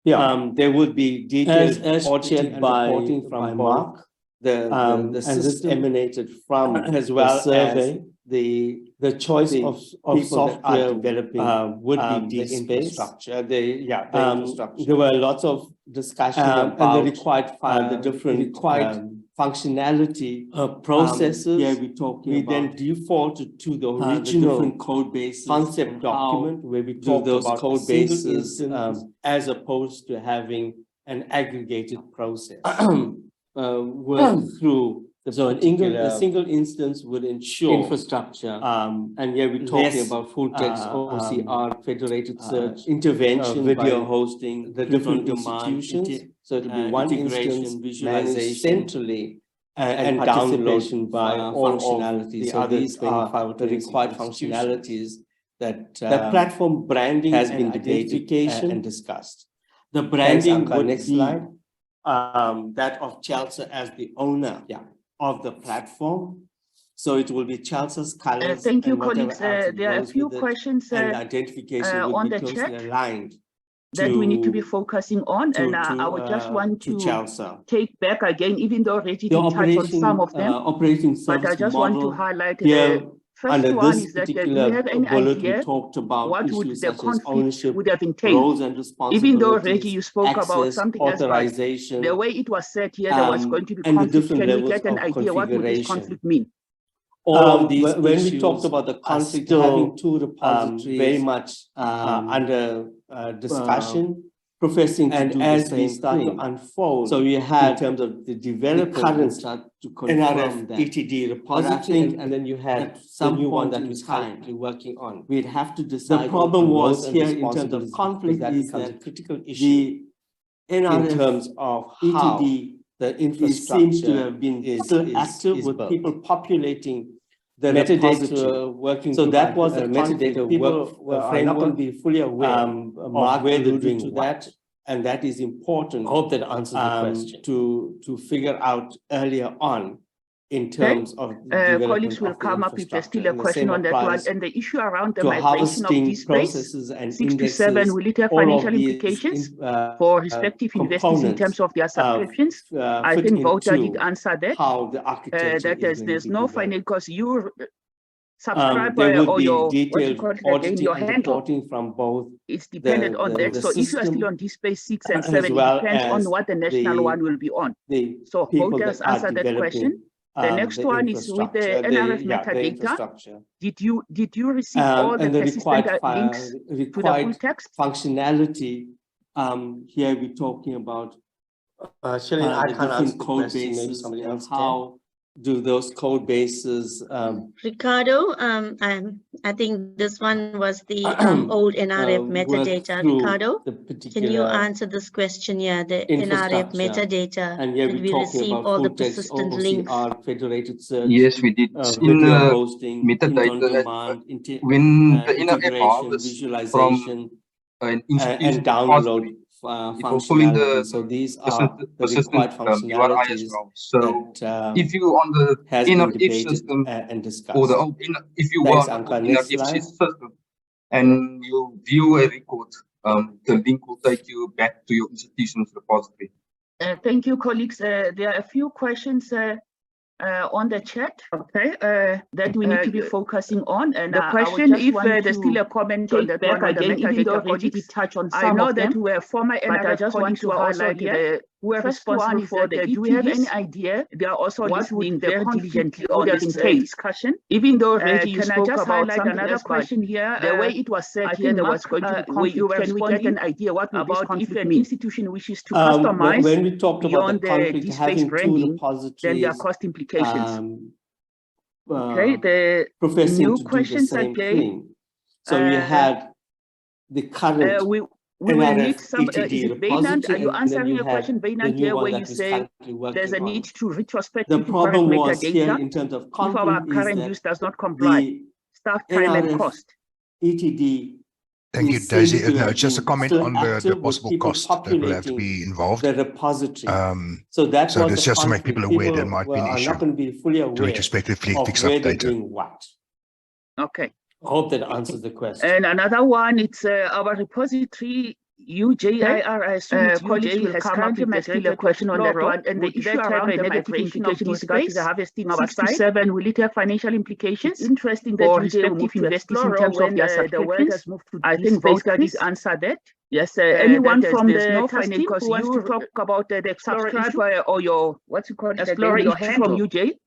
Speaker 5: Yeah, there would be details audited by reporting from Mark. The system emanated from as well survey. The choice of software developing would be the infrastructure. The infrastructure. There were lots of discussion about the required the different functionality processes. Yeah, we then defaulted to the original different code bases concept document where we talk those about code bases as opposed to having an aggregated process. Work through so a single instance would ensure infrastructure. And here we're talking about full text, OCR, federated search, intervention, video hosting, the different institutions. So it will be one instance managed centrally and downloaded by all functionalities. The others are the required functionalities that the platform branding has been debated and discussed. The branding would next slide. That of CHELSA as the owner of the platform. So it will be CHELSA's colors.
Speaker 1: Thank you, colleagues. There are a few questions
Speaker 5: and identification
Speaker 1: on the chat aligned that we need to be focusing on. I would just want to take back again, even though Reggie did touch on some of them, but I just want to highlight the first one is that do we have any idea what would the conflict would have entailed? Even though, Reggie, you spoke about something else, but the way it was said here, there was going to be conflict. Can we get an idea what would this conflict mean?
Speaker 5: All of these when we talked about the conflict having two repositories very much under discussion, professing to do as we start to unfold. So we had in terms of the development current start to confirm that ETD repository, and then you had some new one that was currently working on. We'd have to decide. The problem was here in terms of conflict is that critical issue in terms of ETD, the infrastructure seems to have been still active with people populating the metadata working. So that was the metadata people were not going to be fully aware of where they're doing to that, and that is important. I hope that answers the question. To figure out earlier on in terms of
Speaker 1: colleagues will come up if there's still a question on that one. And the issue around the migration of these processes and 6 to 7, will it have financial implications for respective investors in terms of their subscriptions? I think Wouter did answer that.
Speaker 5: How the architecture
Speaker 1: that there's no financial, because you subscriber or your your handle
Speaker 5: from both.
Speaker 1: It's dependent on that. So if you are still on DSpace 6 and 7, it depends on what the national one will be on. So Wouters answered that question. The next one is with the NRF metadata. Did you receive all the persistent links to the full text?
Speaker 5: Functionality. Here we're talking about
Speaker 6: Shelley, I can't answer
Speaker 5: code bases. Somebody else how do those code bases?
Speaker 4: Ricardo, I think this one was the old NRF metadata. Ricardo, can you answer this question here? The NRF metadata,
Speaker 5: and
Speaker 4: did we receive all the persistent links?
Speaker 5: Federated search,
Speaker 8: yes, we did. In
Speaker 5: hosting,
Speaker 8: metadata, when the NRF harvests from an institution
Speaker 5: and download
Speaker 8: functionality.
Speaker 5: So these are the required functionalities
Speaker 8: as well. So if you on the NRF system
Speaker 5: and discussed,
Speaker 8: or the if you were on the NRF system and you view a record, the link will take you back to your institution's repository.
Speaker 1: Thank you, colleagues. There are a few questions on the chat, that we need to be focusing on. And the question, if there's still a comment on the back again, even though Reggie did touch on some of them, that we were former NRF, but I just want to highlight the who are responsible for the do we have any idea? They are also listening very diligently on this discussion. Even though Reggie, you spoke about another question here, the way it was said here, there was going to be conflict. Can we get an idea what about if an institution wishes to customize
Speaker 5: when we talked
Speaker 1: beyond
Speaker 5: about the conflict, having
Speaker 1: branding, then there are cost implications. Okay, the new questions again.
Speaker 5: So we had the current.
Speaker 1: We will need some, is it Vaynant? Are you answering a question, Vaynant, here where you say there's a need to retrospectively correct metadata
Speaker 5: in terms of
Speaker 1: if our current use does not comply, staff time and cost.
Speaker 9: ETD. Thank you, Daisy. No, just a comment on the possible cost that will have to be involved.
Speaker 5: The repository.
Speaker 9: So that's just to make people aware there might be an issue to retrospectively fix up data.
Speaker 1: Okay.
Speaker 5: I hope that answers the question.
Speaker 1: And another one, it's our repository, UJIR, college will come up with a question on that one, and the issue around the negative implication with regard to the harvesting of 6-7, will it have financial implications? It's interesting that UJ will move to investors in terms of their subscriptions. I think Volker did answer that. Yes, anyone from the testing who wants to talk about the subscriber or your, what's it called, Explorer issue from UJ?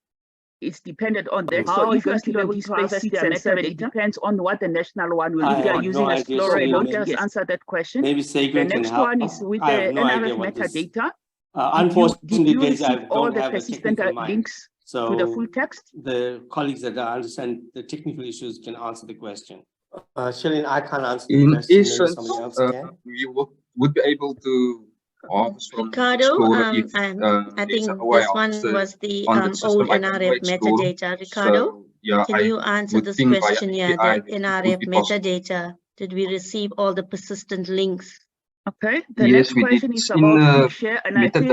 Speaker 1: It's dependent on that. So if you're still on this space 6 and 7, it depends on what the national one will. If you're using Explorer alone, just answer that question.
Speaker 5: Maybe Segun
Speaker 1: the next one is with the NRF metadata.
Speaker 5: Unfortunately,
Speaker 1: did you receive all the persistent links to the full text?
Speaker 5: The colleagues that understand the technical issues can answer the question.
Speaker 6: Shelly, I can't answer the question.
Speaker 8: In essence, we would be able to
Speaker 4: Ricardo, I think this one was the old NRF metadata. Ricardo,
Speaker 8: so, yeah,
Speaker 4: can you answer this question here? The NRF metadata, did we receive all the persistent links?
Speaker 1: Okay, the next question is about Figshare, and I think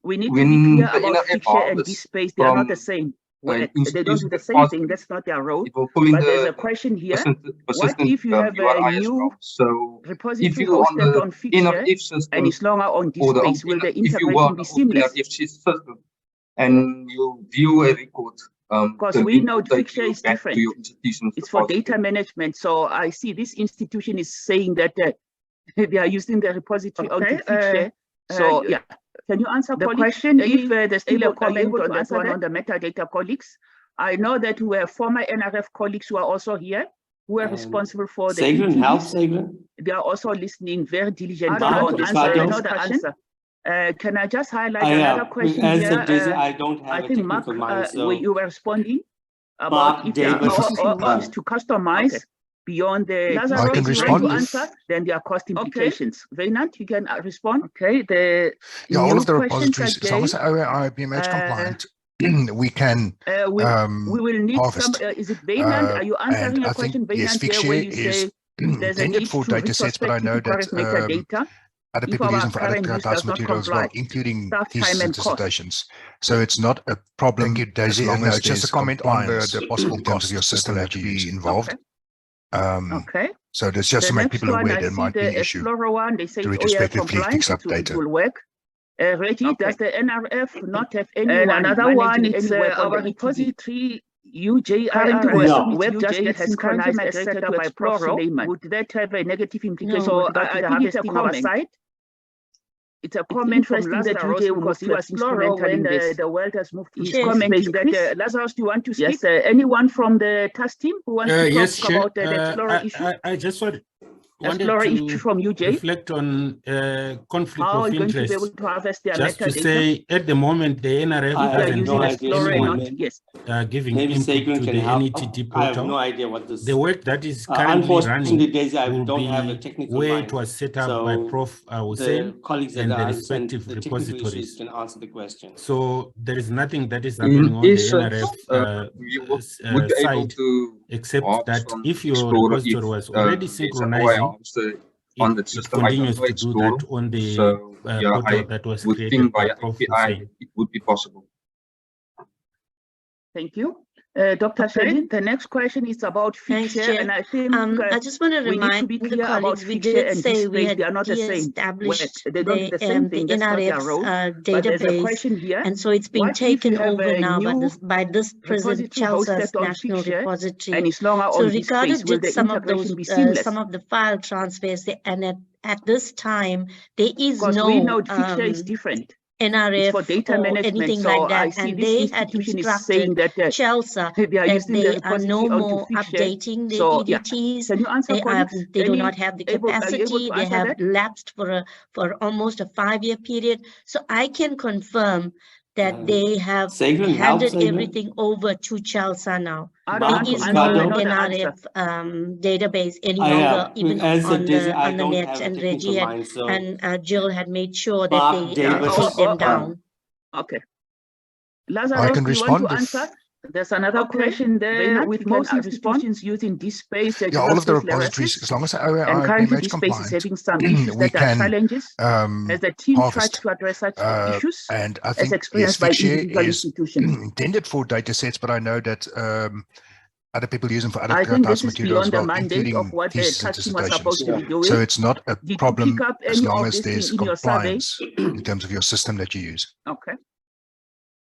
Speaker 1: we need to be clear about Figshare and DSpace. They are not the same. Well, they don't do the same thing, that's not their role. But there's a question here. What if you have a new repository hosted on Figshare and it's longer on DSpace? Will the integration be seamless?
Speaker 8: And you view a record.
Speaker 1: Because we know Figshare is different. It's for data management. So I see this institution is saying that they are using the repository onto Figshare. So yeah. Can you answer the question if there's still a comment on that one on the metadata colleagues? I know that we have former NRF colleagues who are also here, who are responsible for the
Speaker 5: Segun.
Speaker 1: They are also listening very diligently. I know the answer. Can I just highlight another question here?
Speaker 5: Daisy, I don't have
Speaker 1: I think Mark, you were responding about if there are options to customize beyond the
Speaker 9: I can respond.
Speaker 1: Answer, then there are cost implications. Okay. Vaynant, you can respond. Okay.
Speaker 9: All of the repositories, as long as they are IBMH compliant, we can
Speaker 1: we will need
Speaker 9: harvest.
Speaker 1: Some. Is it Vaynant? Are you answering a question, Vaynant?
Speaker 9: Yes, Figshare is intended for data sets, but I know that other people using for other class materials as well, including theses and dissertations. So it's not a problem. Thank you, Daisy. And just a comment on the possible cost of your system that you be involved.
Speaker 1: Okay.
Speaker 9: So that's just to make people aware there might be an issue
Speaker 1: to
Speaker 9: retrospectively fix up data.
Speaker 1: It will work. Reggie, does the NRF not have any? And another one, it's our repository UJIR web just synchronized as set up by Prof. Suleiman. Would that have a negative implication? So I think it's a comment. It's a comment from Lazarus that UJ because he was instrumental in this. The world has moved. He's commenting that Lazarus, do you want to speak? Yes, anyone from the task team who wants to talk about the Explorer issue?
Speaker 10: I just wanted
Speaker 1: Explorer issue from UJ.
Speaker 10: Reflect on conflict of interest.
Speaker 1: To be able to harvest their
Speaker 10: just to say, at the moment, the NRF doesn't know giving input to the NETD portal.
Speaker 5: I have no idea what this.
Speaker 10: The work that is currently running
Speaker 5: will be
Speaker 10: where it was set up by Prof. Hussein and the respective repositories.
Speaker 5: Can answer the question.
Speaker 10: So there is nothing that is happening on the NRF side, except that if your repository was already synchronizing, it continues to do that on the portal that was created by Prof. Hussein.
Speaker 8: It would be possible.
Speaker 1: Thank you. Dr. Shelly, the next question is about Figshare, and I think
Speaker 4: I just want to remind the colleagues we did say we had established the NRF's database, and so it's been taken over now by this present CHELSA's national repository. So Ricardo did some of the file transfers, and at this time, there is no
Speaker 1: we know FICSHARE is different.
Speaker 4: NRF
Speaker 1: for data
Speaker 4: or
Speaker 1: management,
Speaker 4: anything
Speaker 1: so
Speaker 4: like that,
Speaker 1: I see
Speaker 4: and
Speaker 1: this
Speaker 4: they had
Speaker 1: institution is
Speaker 4: instructed
Speaker 1: saying that
Speaker 4: CHELSA
Speaker 1: they are
Speaker 4: that
Speaker 1: using
Speaker 4: they
Speaker 1: the
Speaker 4: are no
Speaker 1: repository onto
Speaker 4: more
Speaker 1: FICSHARE.
Speaker 4: updating the
Speaker 1: So,
Speaker 4: EDTs.
Speaker 1: Can you answer,
Speaker 4: They do not have the capacity. They have lapsed for almost a 5-year period. So I can confirm that they have handed everything over to CHELSA now. There is no NRF database any longer, even on the net, and Reggie and Jill had made sure that they take them down.
Speaker 1: Okay. Lazarus,
Speaker 9: I can respond.
Speaker 1: There's another question there. With most institutions using this space,
Speaker 9: all of the repositories, as long as they are IPMH compliant,
Speaker 1: having some issues
Speaker 9: we
Speaker 1: that are
Speaker 9: can
Speaker 1: challenges as the team tries to address such issues.
Speaker 9: And I think
Speaker 1: experienced by individual institutions.
Speaker 9: Intended for data sets, but I know that other people use them for other
Speaker 1: types of material as well, including thesis and dissertations.
Speaker 9: So it's not a problem as long as there's compliance in terms of your system that you use.
Speaker 1: Okay.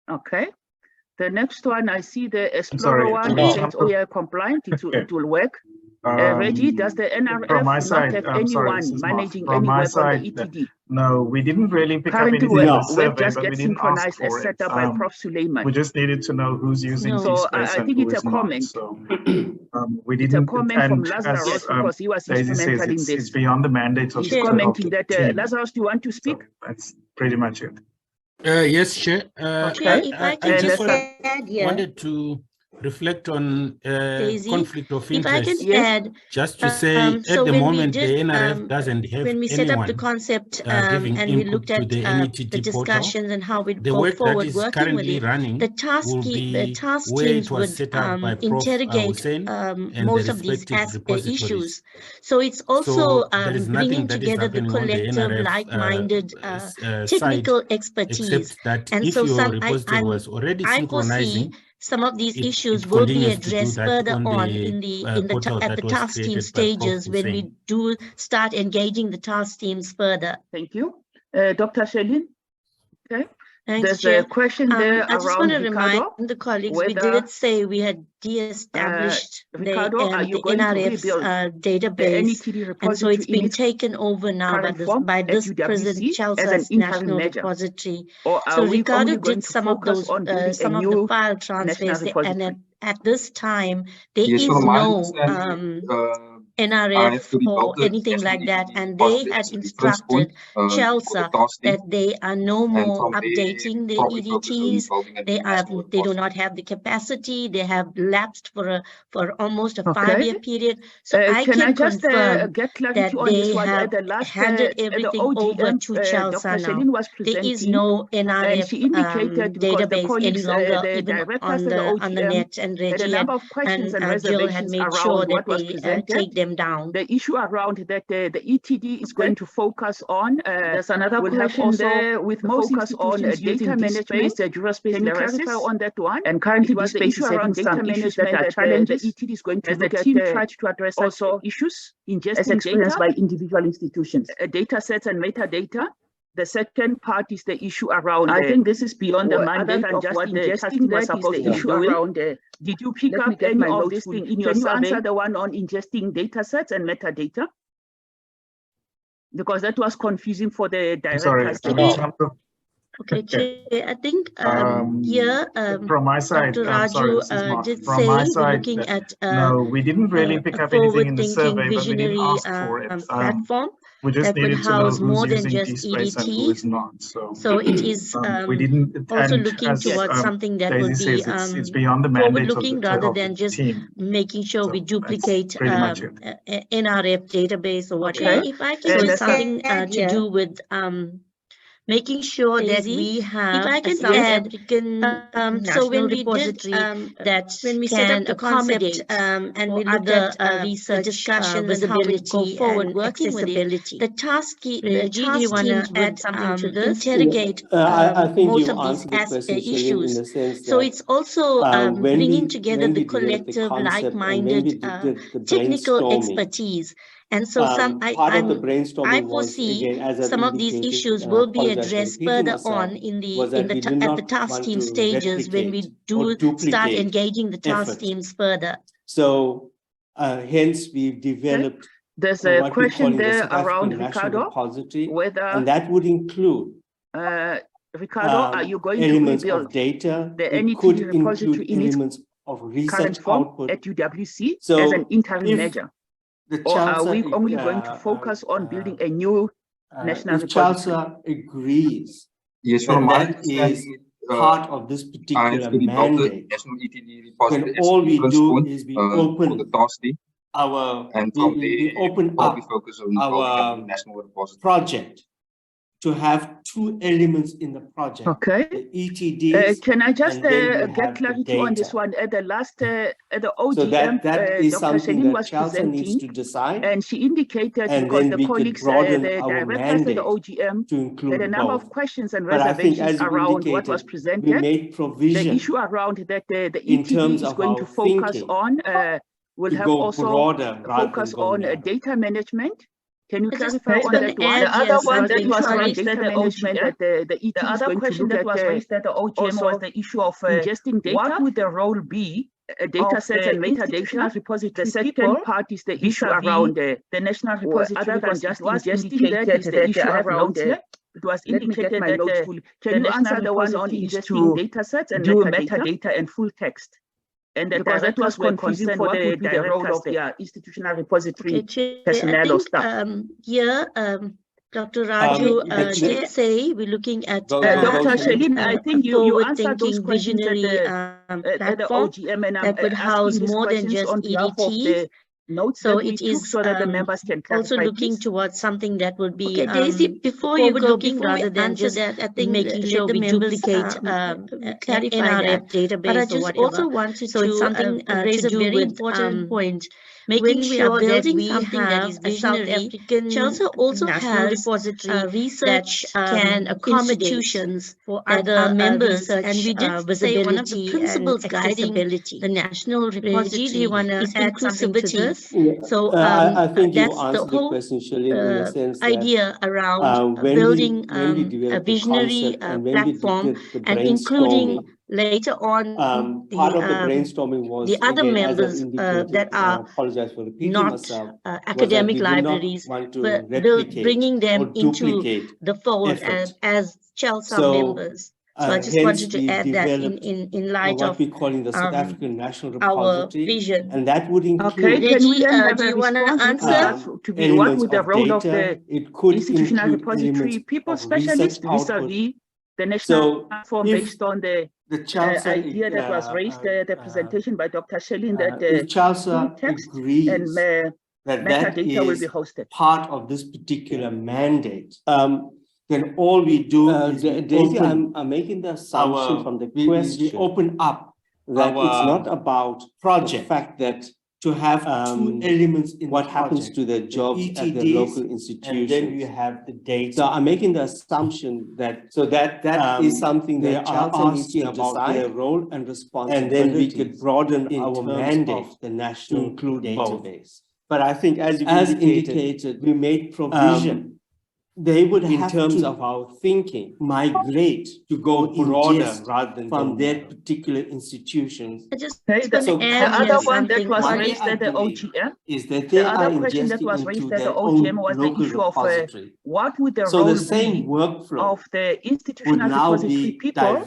Speaker 1: Okay. The next one, I see the Explorer one. It's OER compliant. It will work. Reggie, does the NRF not have anyone managing any work on the ETD?
Speaker 7: No, we didn't really pick up anything in the survey,
Speaker 1: just
Speaker 7: but
Speaker 1: get
Speaker 7: we didn't ask
Speaker 1: synchronized as
Speaker 7: for
Speaker 1: set
Speaker 7: it.
Speaker 1: up by Prof. Suleiman.
Speaker 7: We just needed to know who's using
Speaker 1: So
Speaker 7: space
Speaker 1: I think it's a comment.
Speaker 7: So we didn't.
Speaker 1: It's a comment from Lazarus because he was instrumental in this.
Speaker 7: It's beyond the mandate of
Speaker 1: He's commenting that Lazarus, do you want to speak?
Speaker 7: So that's pretty much it.
Speaker 10: Yes, Chair.
Speaker 4: If I can just add here,
Speaker 10: wanted to reflect on conflict of interest.
Speaker 4: If I can add,
Speaker 10: just to say, at the moment, the NRF doesn't have
Speaker 4: when we set up the concept and we looked at the discussions and how we go forward working with it, the task teams would interrogate most of these issues. So it's also bringing together the collective, like-minded technical expertise. And so I foresee some of these issues will be addressed further on at the task team stages when we do start engaging the task teams further.
Speaker 1: Thank you. Dr. Shelin? Okay.
Speaker 4: Thanks,
Speaker 1: There's
Speaker 4: Chair.
Speaker 1: a question there
Speaker 4: I just want to remind the colleagues, we did say we had de-established the NRF's database, and so it's been taken over now by this present CHELSA's National Repository. So Ricardo did some of those, some of the file transfers, and at this time, there is no NRF or anything like that, and they had instructed CHELSA that they are no more updating the EDTs. They do not have the capacity. They have lapsed for almost a 5-year period. So I can confirm that they have handed everything over to CHELSA now. There is no NRF database any longer, even on the net, and Reggie and Jill had made sure that they take them down.
Speaker 1: The issue around that the ETD is going to focus on. There's another question there with most on data management, Eurospace. Can you clarify on that one? And currently, the space is having some issues that are challenges. The ETD is going to look at the team tried to address also issues as experienced by individual institutions, data sets and metadata. The second part is the issue around. I think this is beyond the mandate of what the testing was supposed to issue around. Did you pick up any of this thing in your survey? Can you answer the one on ingesting data sets and metadata? Because that was confusing for the director.
Speaker 4: Okay, I think here
Speaker 7: from my side,
Speaker 4: Dr. Raju did say we're looking at
Speaker 7: no, we didn't really pick up anything in the survey, but we didn't ask for it.
Speaker 4: Platform
Speaker 7: we just
Speaker 4: that would house more than just EDT. So it is also looking towards something that would be forward-looking rather than just making sure we duplicate NRF database or whatever. If I can do something to do with making sure that we have so when we did that when we set up the concept and we looked at research discussions and how we go forward working with it, the task teams would add something to this, interrogate most of these issues. So it's also bringing together the collective, like-minded technical expertise. And so I foresee some of these issues will be addressed further on at the task team stages when we do start engaging the task teams further.
Speaker 5: So hence we've developed
Speaker 1: There's a question there around Ricardo, whether,
Speaker 5: and that would include
Speaker 1: Ricardo, are you going to rebuild
Speaker 5: data,
Speaker 1: the NETD repository in its
Speaker 5: of research
Speaker 1: current form
Speaker 5: output
Speaker 1: at UWC
Speaker 5: so
Speaker 1: as an interim measure? Or are
Speaker 5: CHELSA,
Speaker 1: we only going to focus on building a new national repository?
Speaker 5: CHELSA agrees
Speaker 8: yes,
Speaker 5: that is part of this particular mandate. Then all we do is we open our we open up our project to have two elements in the project.
Speaker 1: Okay.
Speaker 5: The ETDs.
Speaker 1: Can I just get clarity on this one? At the last at the OGM,
Speaker 5: so that is
Speaker 1: Dr.
Speaker 5: something
Speaker 1: Shelin
Speaker 5: that
Speaker 1: was
Speaker 5: CHELSA needs to decide,
Speaker 1: and she indicated
Speaker 5: and
Speaker 1: because
Speaker 5: then
Speaker 1: the colleagues, the directors at the OGM,
Speaker 5: to include
Speaker 1: had a number
Speaker 5: both.
Speaker 1: of questions and
Speaker 5: But
Speaker 1: reservations around what was presented.
Speaker 5: We made provision.
Speaker 1: The issue around that the ETD is going to focus on will have also focus on data management. Can you clarify on that one? The other one that was raised at the OGM, the other question that was raised at the OGM was the issue of ingesting data. What would the role be? Data sets and metadata repository. The second part is the issue around the national repository. Other than just ingesting that is the issue around it was indicated that can you answer the one on ingesting data sets and metadata and full text? And because that was confusing for what would be the role of the institutional repository personnel or staff.
Speaker 4: Here, Dr. Raju did say we're looking at
Speaker 1: Dr. Shelin, I think you answered those questions
Speaker 4: visionary
Speaker 1: at the OGM, and
Speaker 4: that would house more than just EDT.
Speaker 1: Notes
Speaker 4: so
Speaker 1: it is so that the members can
Speaker 4: also looking towards something that would be Daisy, before you go, rather than just that, I think making sure the members clarify that database. But I just also wanted to it's something raise a very important point. Making sure that we something that is visionary. CHELSA also has repository research can institutions for other members, and we did say one of the principles guiding the national repository is inclusivity. So
Speaker 5: I think
Speaker 4: that's
Speaker 5: you answered
Speaker 4: the whole
Speaker 5: question, Shelin, in the sense that,
Speaker 4: idea around building a visionary platform and including later on
Speaker 5: part of the brainstorming was
Speaker 4: the other
Speaker 5: again,
Speaker 4: members that are not academic libraries, but bringing them into the fold as CHELSA members. So I just wanted to add that in light
Speaker 5: what
Speaker 4: of
Speaker 5: we call in the South African National
Speaker 4: our
Speaker 5: Repository,
Speaker 4: vision.
Speaker 5: and that would include.
Speaker 1: Okay, can we then have
Speaker 4: do
Speaker 1: a
Speaker 4: you want to answer?
Speaker 1: To be what would the role of the
Speaker 5: it could
Speaker 1: institutional repository people specialist vis-a-vis the national platform based on the idea that was raised at the presentation by Dr. Shelin that the
Speaker 5: CHELSA agrees
Speaker 1: and metadata will be hosted.
Speaker 5: Part of this particular mandate. Then all we do is Daisy, I'm making the assumption from the question. We open up that it's not about project. The fact that to have two elements in what happens to the jobs at the local institutions. And then you have the data. So I'm making the assumption that that is something that CHELSA needs to decide their role and responsibility. And then we could broaden our mandate, the national database. But I think as indicated, we made provision. They would have in terms of our thinking, migrate to go broader rather than from their particular institutions.
Speaker 1: The other one that was raised at the OGM
Speaker 5: is that
Speaker 1: the other question that was raised at the OGM was the issue of what would the role
Speaker 5: be
Speaker 1: of the institutional repository people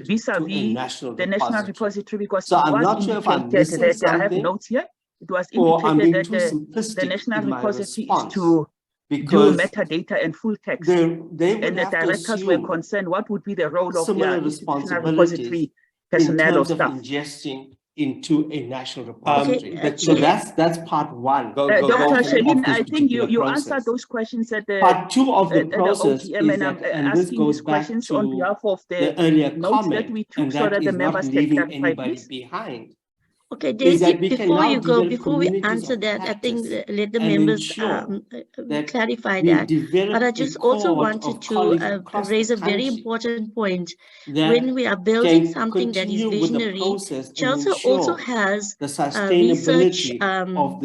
Speaker 1: vis-a-vis the national repository, because
Speaker 5: so I'm not sure if I'm missing
Speaker 1: that
Speaker 5: something.
Speaker 1: I have notes here. It was indicated that the national repository is to do metadata and full text. And the directors were concerned what would be the role of the institutional repository personnel or staff.
Speaker 5: Ingesting into a national repository. So that's part one.
Speaker 1: Dr. Shelin, I think you answered those questions at the
Speaker 5: part two of the process
Speaker 1: is and I'm asking these questions on behalf of the
Speaker 5: earlier
Speaker 1: notes that we took so that the members can clarify
Speaker 5: behind.
Speaker 4: Okay, Daisy, before you go, before we answer that, I think let the members clarify that. But I just also wanted to raise a very important point. When we are building something that is visionary, CHELSA also has research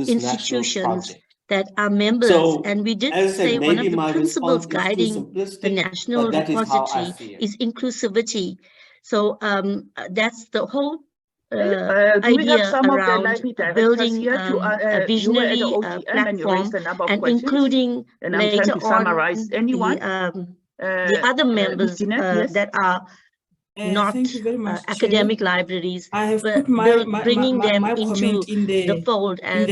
Speaker 4: institutions that are members, and we did say one of the principles guiding the national repository is inclusivity. So that's the whole idea around building a visionary platform and including later on the other members that are not academic libraries, but bringing them into the fold as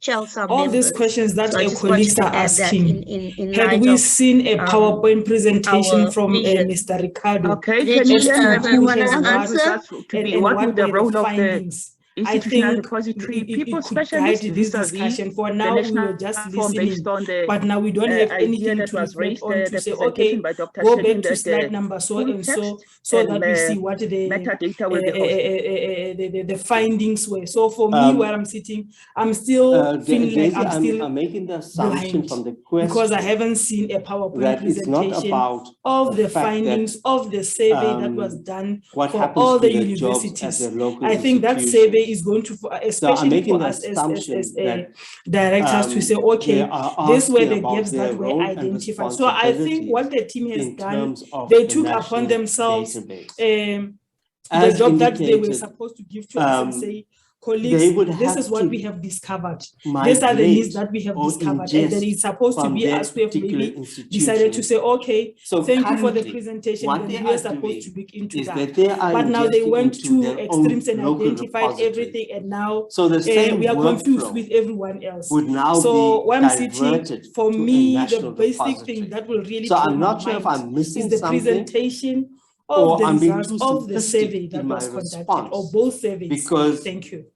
Speaker 4: CHELSA
Speaker 11: all
Speaker 4: members.
Speaker 11: these questions that
Speaker 4: So
Speaker 11: our colleagues are asking. Had we seen a PowerPoint presentation from Mr. Ricardo?
Speaker 1: Okay, can you have everyone answer to be what would the role of the institutional repository people specialists
Speaker 11: this discussion? For now we were just listening, but now we don't have anything to reflect on to say, okay, go back to slide number so and so, so that we see what the metadata will be the findings were. So for me, where I'm sitting, I'm still feeling like I'm still
Speaker 5: making the assumption
Speaker 11: blind
Speaker 5: from the question
Speaker 11: because I haven't seen a PowerPoint presentation of the findings of the survey that was done for all the universities. I think that survey is going to, especially for us as directors, to say, okay, these were the gaps that were identified. So I think what the team has done, they took upon themselves the job that they were supposed to give to us and say, colleagues, this is what we have discovered. These are the needs that we have discovered. And then it's supposed to be us who have maybe decided to say, okay, so thank you for the presentation. Then we are supposed to look into that. But now they went to extremes and identified everything. And now we are confused with everyone else. So when I'm sitting, for me, the basic thing that will really
Speaker 5: so I'm not sure if I'm missing
Speaker 11: is the presentation of the results of the survey that was conducted, or both surveys.
Speaker 5: Because
Speaker 11: thank you.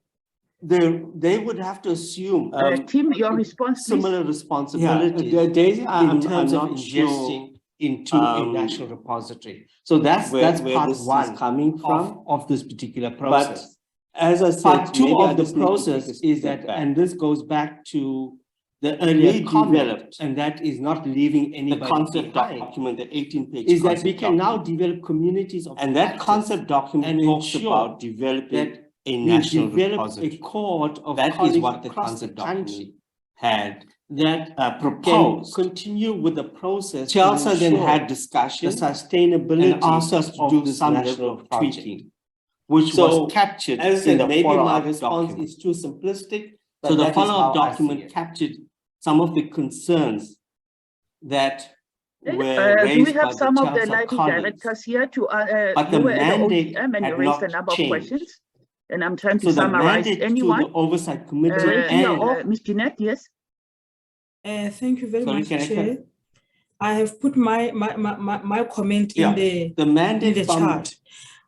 Speaker 5: They would have to assume
Speaker 1: Tim, your response,
Speaker 5: similar responsibilities in terms of ingesting into a national repository. So that's where part one coming from of this particular process. But as I said, part two of the process is that, and this goes back to the earlier developed, and that is not leaving anybody. The concept document, the 18-page, is that we can now develop communities of, and that concept document talks about developing a national repository. A cohort of that is what the concept document had that proposed continue with the process. CHELSA then had discussion, the sustainability, and asked us to do some level of tweaking, which was captured. As I said, maybe my response is too simplistic. So the follow-up document captured some of the concerns that were raised
Speaker 1: do we have
Speaker 5: by
Speaker 1: some
Speaker 5: the
Speaker 1: of the
Speaker 5: CHELSA
Speaker 1: library directors here to
Speaker 5: but the mandate
Speaker 1: and you raised a number of questions, and I'm trying to
Speaker 5: so
Speaker 1: summarize anyone.
Speaker 5: To the oversight committee
Speaker 1: Ms. Jeanette, yes.
Speaker 11: Thank you very much, Chair. I have put my comment in the mandate in the chart.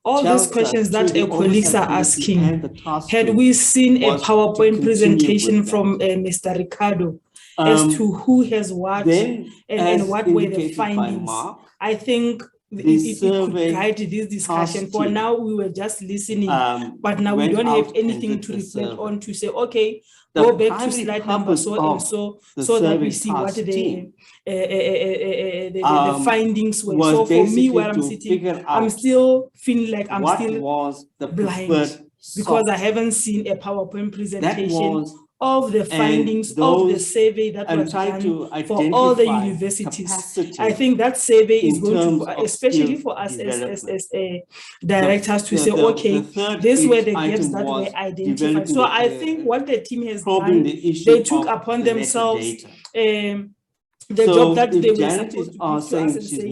Speaker 11: All these questions that our colleagues are asking, had we seen a PowerPoint presentation from Mr. Ricardo as to who has what and what were the findings, I think it could guide this discussion. For now, we were just listening, but now we don't have anything to reflect on to say, okay, go back to slide number so and so, so that we see what the findings were. So for me, where I'm sitting, I'm still feeling like I'm still blind because I haven't seen a PowerPoint presentation of the findings of the survey that was done for all the universities. I think that survey is going to, especially for us as directors, to say, okay, these were the gaps that were identified. So I think what the team has done, they took upon themselves the job that they were supposed to give to us and say,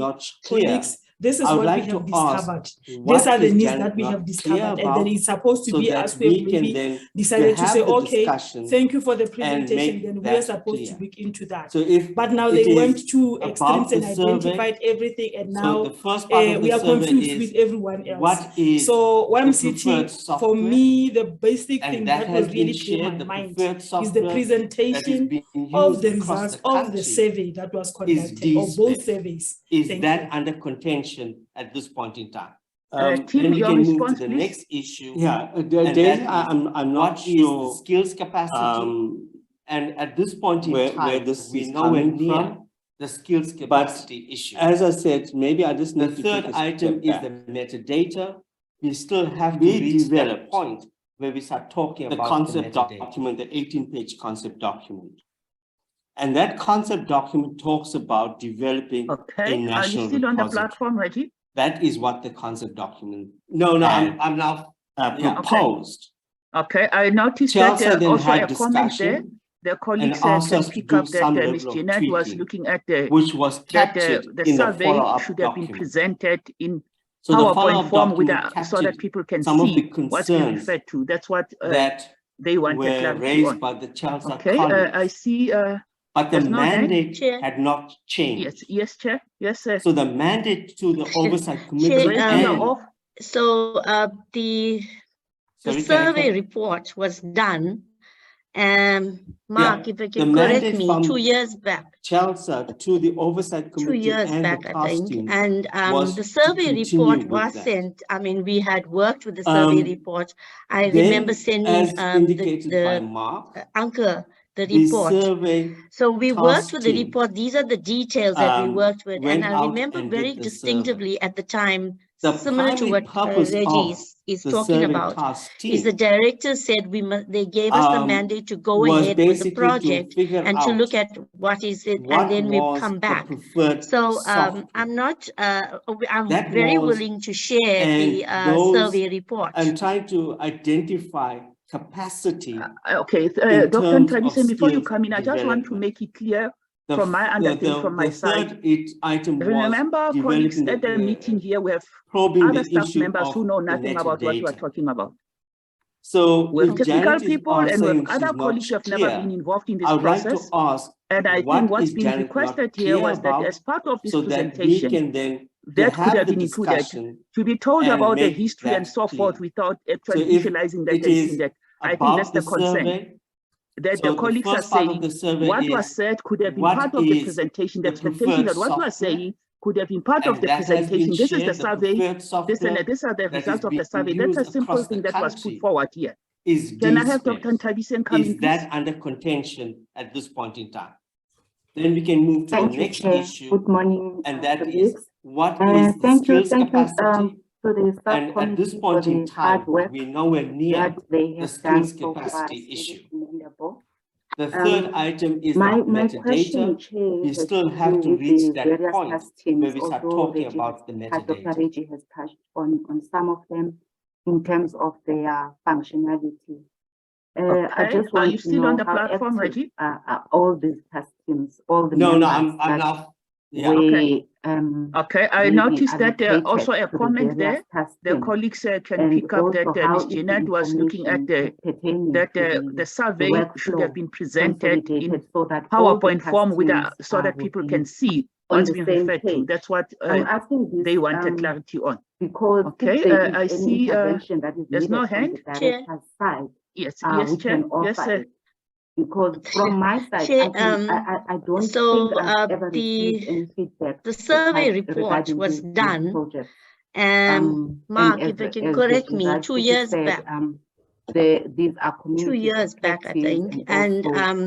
Speaker 11: colleagues, this is what we have discovered. These are the needs that we have discovered. And then it's supposed to be as we maybe decided to say, okay, thank you for the presentation. Then we are supposed to look into that. But now they went to extremes and identified everything. And now we are confused with everyone else. So when I'm sitting, for me, the basic thing that will really clear my mind is the presentation of the results of the survey that was conducted, or both surveys.
Speaker 5: Is that under contention at this point in time?
Speaker 1: Tim, your response,
Speaker 5: to the next issue.
Speaker 6: Yeah, I'm not sure
Speaker 5: skills capacity. And at this point in time, we know near the skills capacity issue. As I said, maybe I just need to take a step back. The third item is the metadata. We still have to reach that point where we start talking about the concept document, the 18-page concept document. And that concept document talks about developing a national
Speaker 1: Are you still on the platform, Reggie?
Speaker 5: That is what the concept document. No, I'm now proposed.
Speaker 1: Okay, I noticed
Speaker 5: CHELSA
Speaker 1: that
Speaker 5: then
Speaker 1: also
Speaker 5: had
Speaker 1: a comment there. The colleagues can pick up that Ms. Jeanette was looking at
Speaker 5: which was captured
Speaker 1: the
Speaker 5: in
Speaker 1: survey
Speaker 5: the
Speaker 1: should have been presented in
Speaker 5: so
Speaker 1: PowerPoint form so that people can see what's been referred to. That's what they wanted clarity
Speaker 5: raised
Speaker 1: on.
Speaker 5: By the CHELSA
Speaker 1: okay,
Speaker 5: colleagues.
Speaker 1: I see.
Speaker 5: But the mandate had not changed.
Speaker 1: Yes, Chair. Yes, sir.
Speaker 5: So the mandate to the Oversight Committee
Speaker 4: the survey report was done. Mark, if you can correct me, 2 years back.
Speaker 5: CHELSA to the Oversight Committee
Speaker 4: 2 years back, I think. And the survey report was sent. I mean, we had worked with the survey report. I remember sending Anchor the report. So we worked with the report. These are the details that we worked with. And I remember very distinctively at the time, similar to what Reggie is talking about, is the director said they gave us the mandate to go ahead with the project and to look at what is it, and then we come back. So I'm very willing to share the survey report.
Speaker 5: And trying to identify capacity.
Speaker 1: Okay, Dr. Tradition, before you come in, I just want to make it clear from my understanding, from my side. Remember, colleagues, at the meeting here, we have other staff members who know nothing about what we are talking about.
Speaker 5: So
Speaker 1: we have technical people and we have other colleagues who have never been involved in this process. And I think what's been requested here was that as part of this presentation, that could have been included to be told about the history and so forth without actually visualizing that and seeing that. I think that's the concern. That the colleagues are saying what was said could have been part of the presentation. The expectation that what we are saying could have been part of the presentation. This is the survey. These are the results of the survey. That's a simple thing that was put forward here. Can I have Dr. Ntabisen come in, please?
Speaker 5: Is that under contention at this point in time? Then we can move to the next issue.
Speaker 12: Good morning.
Speaker 5: And that is what is the skills capacity? And at this point in time, we know we're near the skills capacity issue. The third item is the metadata. You still have to reach that point where we start talking about the metadata.
Speaker 12: Dr. Reggie has touched on some of them in terms of their functionality. I just want
Speaker 1: Are you still on the platform, Reggie?
Speaker 12: All these task teams, all the
Speaker 5: I'm not. Yeah.
Speaker 1: Okay, I noticed that there also a comment there. The colleagues can pick up that Ms. Jeanette was looking at the survey should have been presented in PowerPoint form so that people can see what's been referred to. That's what they wanted clarity on. Okay, I see there's no hand. Yes, Chair. Yes, sir.
Speaker 12: Because from my side, I don't think I've ever received any feedback.
Speaker 4: The survey report was done. Mark, if you can correct me, 2 years back.
Speaker 12: These are
Speaker 4: 2 years back, I think. And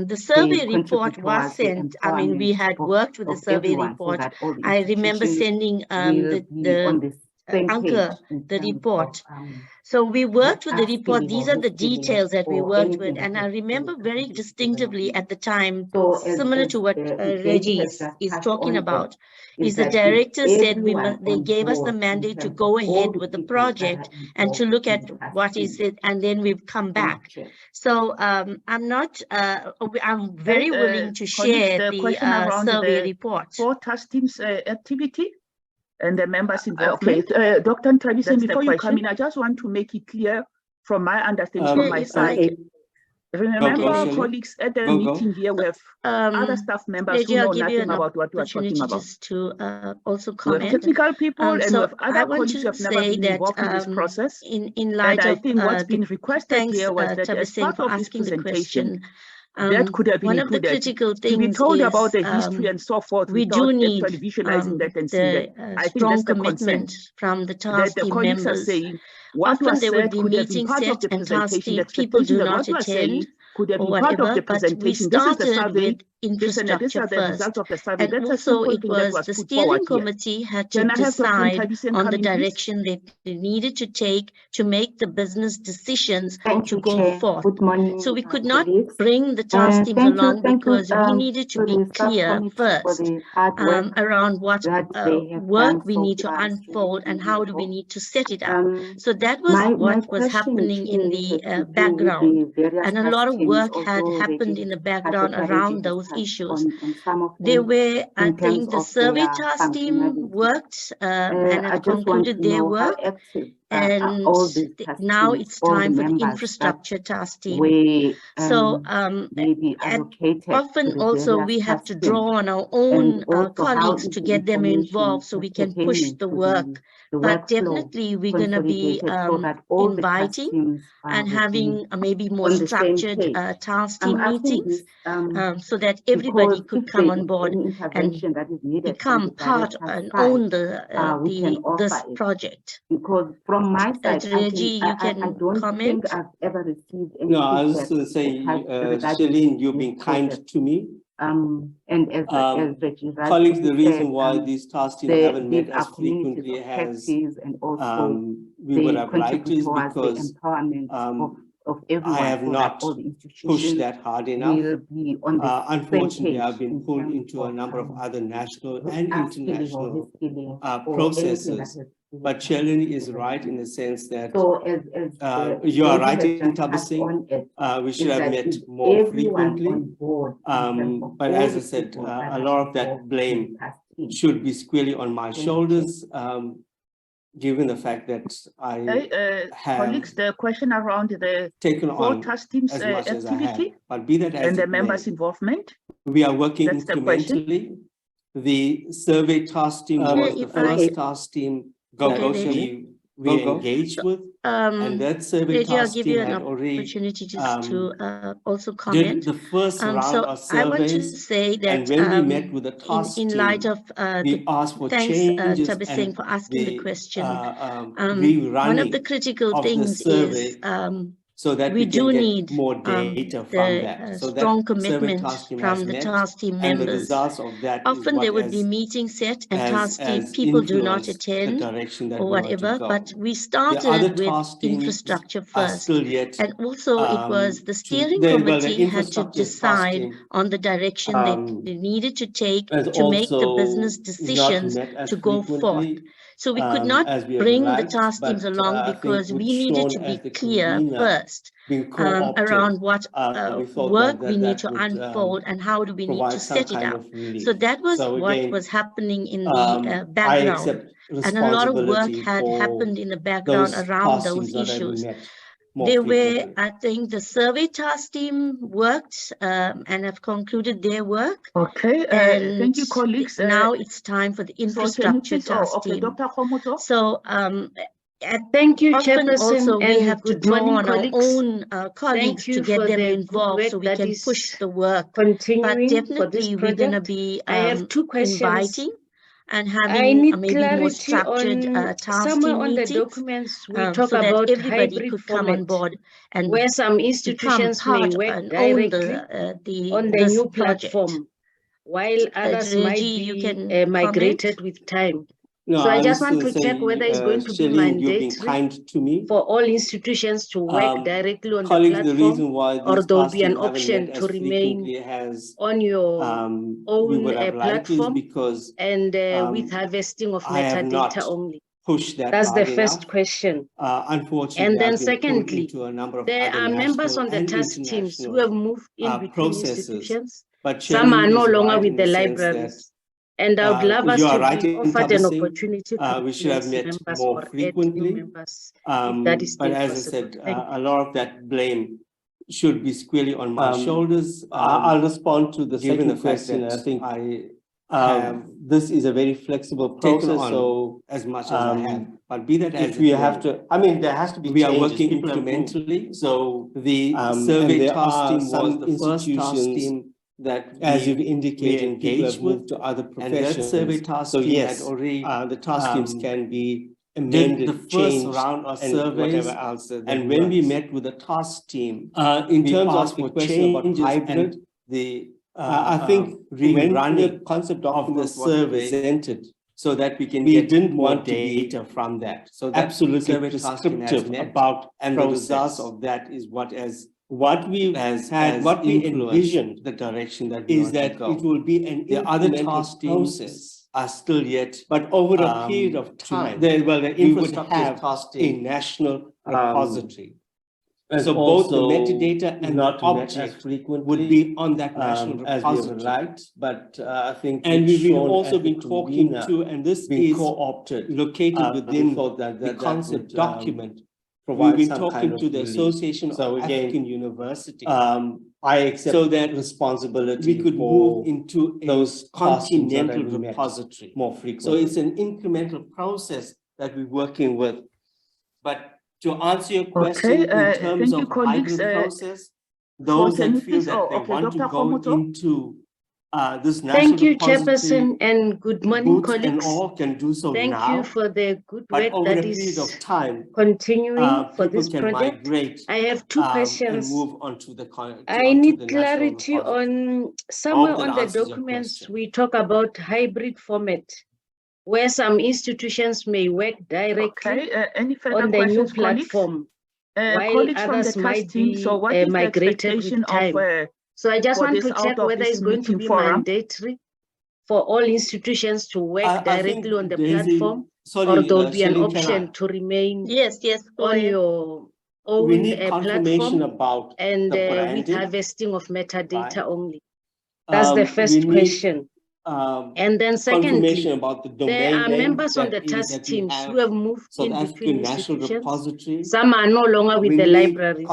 Speaker 4: the survey report was sent. I mean, we had worked with the survey report. I remember sending Anchor the report. So we worked with the report. These are the details that we worked with. And I remember very distinctively at the time, similar to what Reggie is talking about, is the director said they gave us the mandate to go ahead with the project and to look at what is it, and then we've come back. So I'm very willing to share the survey report.
Speaker 1: For task teams activity and the members involved. Okay, Dr. Ntabisen, before you come in, I just want to make it clear from my understanding from my side. Remember, colleagues, at the meeting here, we have other staff members who know nothing about what we are talking about.
Speaker 4: Just to also comment.
Speaker 1: We have technical people and we have other colleagues who have never been involved in this process.
Speaker 4: In light
Speaker 1: I think what's been requested here was that as part of this presentation, that could have been included to be told about the history and so forth.
Speaker 4: We do need
Speaker 1: visualizing that and seeing that. I think that's the
Speaker 4: commitment from the task team members.
Speaker 1: Are saying, what
Speaker 4: often there would be meetings set and task team people do not attend or whatever, but we started with infrastructure first. And also it was the steering committee had to decide on the direction that they needed to take to make the business decisions to go forth. So we could not bring the task teams along because we needed to be clear first around what work we need to unfold and how do we need to set it up. So that was what was happening in the background, and a lot of work had happened in the background around those issues. There were, I think, the survey task team worked and have concluded their work. And now it's time for the infrastructure task team. So often also we have to draw on our own colleagues to get them involved so we can push the work. But definitely we're going to be inviting and having maybe more structured task team meetings so that everybody could come on board and become part and own this project.
Speaker 8: Because from my side,
Speaker 4: Reggie, you can comment.
Speaker 8: I've ever received any
Speaker 5: no, I was just going to say, Shalene, you've been kind to me.
Speaker 8: And as Reggie
Speaker 5: colleagues, the reason why these task teams haven't met as frequently as we would have liked is because I have not pushed that hard enough. Unfortunately, I've been pulled into a number of other national and international processes. But Shalini is right in the sense that you are right in Tabasing. We should have met more frequently. But as I said, a lot of that blame should be squarely on my shoulders, given the fact that I have
Speaker 1: colleagues, the question around the
Speaker 5: taken on
Speaker 1: task teams activity
Speaker 5: but be that as
Speaker 1: and the members' involvement.
Speaker 5: We are working incrementally. The survey task team was the first task team we engaged with, and that survey task team had already
Speaker 4: opportunity just to also comment.
Speaker 5: The first round of surveys,
Speaker 4: I want to say that
Speaker 5: and when we met with the task
Speaker 4: in
Speaker 5: team,
Speaker 4: light of
Speaker 5: we asked for
Speaker 4: thanks
Speaker 5: changes
Speaker 4: Tabasing for asking the question.
Speaker 5: Rerunning
Speaker 4: one of the critical things is
Speaker 5: so that
Speaker 4: we do need
Speaker 5: more data from that. So
Speaker 4: strong
Speaker 5: that
Speaker 4: commitment from the task team members.
Speaker 5: And the results of that
Speaker 4: often there would be meetings set and task team people do not attend or whatever, but we started with infrastructure first. And also it was the steering committee had to decide on the direction that they needed to take to make the business decisions to go forth. So we could not bring the task teams along because we needed to be clear first around what work we need to unfold and how do we need to set it up. So that was what was happening in the background. And a lot of work had happened in the background around those issues. There were, I think, the survey task team worked and have concluded their work.
Speaker 1: Okay, thank you, colleagues.
Speaker 4: Now it's time for the infrastructure task team.
Speaker 1: Dr. Khomoto.
Speaker 4: So,
Speaker 13: thank you, Chairperson.
Speaker 4: Also, we have to draw on our own colleagues to get them involved so we can push the work. But definitely, we're going to be
Speaker 13: I have two questions.
Speaker 4: Inviting and having maybe more structured task team
Speaker 13: on
Speaker 4: meetings,
Speaker 13: the documents we talk
Speaker 4: so
Speaker 13: about
Speaker 4: that everybody
Speaker 13: hybrid
Speaker 4: could come on board and
Speaker 13: where some institutions may work directly on the new platform, while others might be migrated with time.
Speaker 5: No,
Speaker 13: so I just want to check whether it's going to be mandatory for all institutions to work directly on the platform, or there'll be an option to remain on your own platform and with harvesting of metadata only. That's the first question.
Speaker 5: Unfortunately,
Speaker 13: and then secondly, there are members on the task teams who have moved in between institutions.
Speaker 5: But
Speaker 13: some are no longer with the libraries. And I would love us to be offered an opportunity to
Speaker 5: we should have met more frequently.
Speaker 13: That is
Speaker 5: but as I said, a lot of that blame should be squarely on my shoulders. I'll respond to the second question. I think this is a very flexible process, so as much as I have. But be that as we have to, I mean, there has to be. We are working incrementally. So the survey task team was the first task team that, as you've indicated, engaged with to other professions. And that survey task team had already, the task teams can be amended, the first round of surveys, whatever else. And when we met with the task team, in terms of the question about hybrid, the I think when the concept document was presented, so that we didn't want data from that. So absolutely prescriptive about and the results of that is what we envisioned the direction that is that it will be an the other task process are still yet, but over a period of time, the infrastructure have a national repository. So both the metadata and the object would be on that national repository. Right, but I think and we've also been talking to, and this is co-opted, located within the concept document. We've been talking to the Association of African Universities. I accept so that responsibility. We could move into those continental repository more frequently. So it's an incremental process that we're working with, but. To answer your question in terms of hybrid process, those that feel that they want to go into this national
Speaker 13: Thank you, Chairperson, and good morning, colleagues.
Speaker 5: And all can do so
Speaker 13: Thank
Speaker 5: now,
Speaker 13: you for the good work
Speaker 5: over
Speaker 13: that
Speaker 5: a period of time,
Speaker 13: continuing for this project. I have two questions.
Speaker 5: And move on to the
Speaker 13: I need clarity on somewhere on the documents we talk about hybrid format, where some institutions may work directly on the new platform, while others might be migrated with time. So I just want to check whether it's going to be mandatory for all institutions to work directly on the platform, or there'll be an option to remain on your own platform
Speaker 5: about
Speaker 13: and with harvesting of metadata only. That's the first question. And then secondly,
Speaker 5: about the
Speaker 13: there are members on the task teams who have moved in between institutions. Some are no longer with the libraries.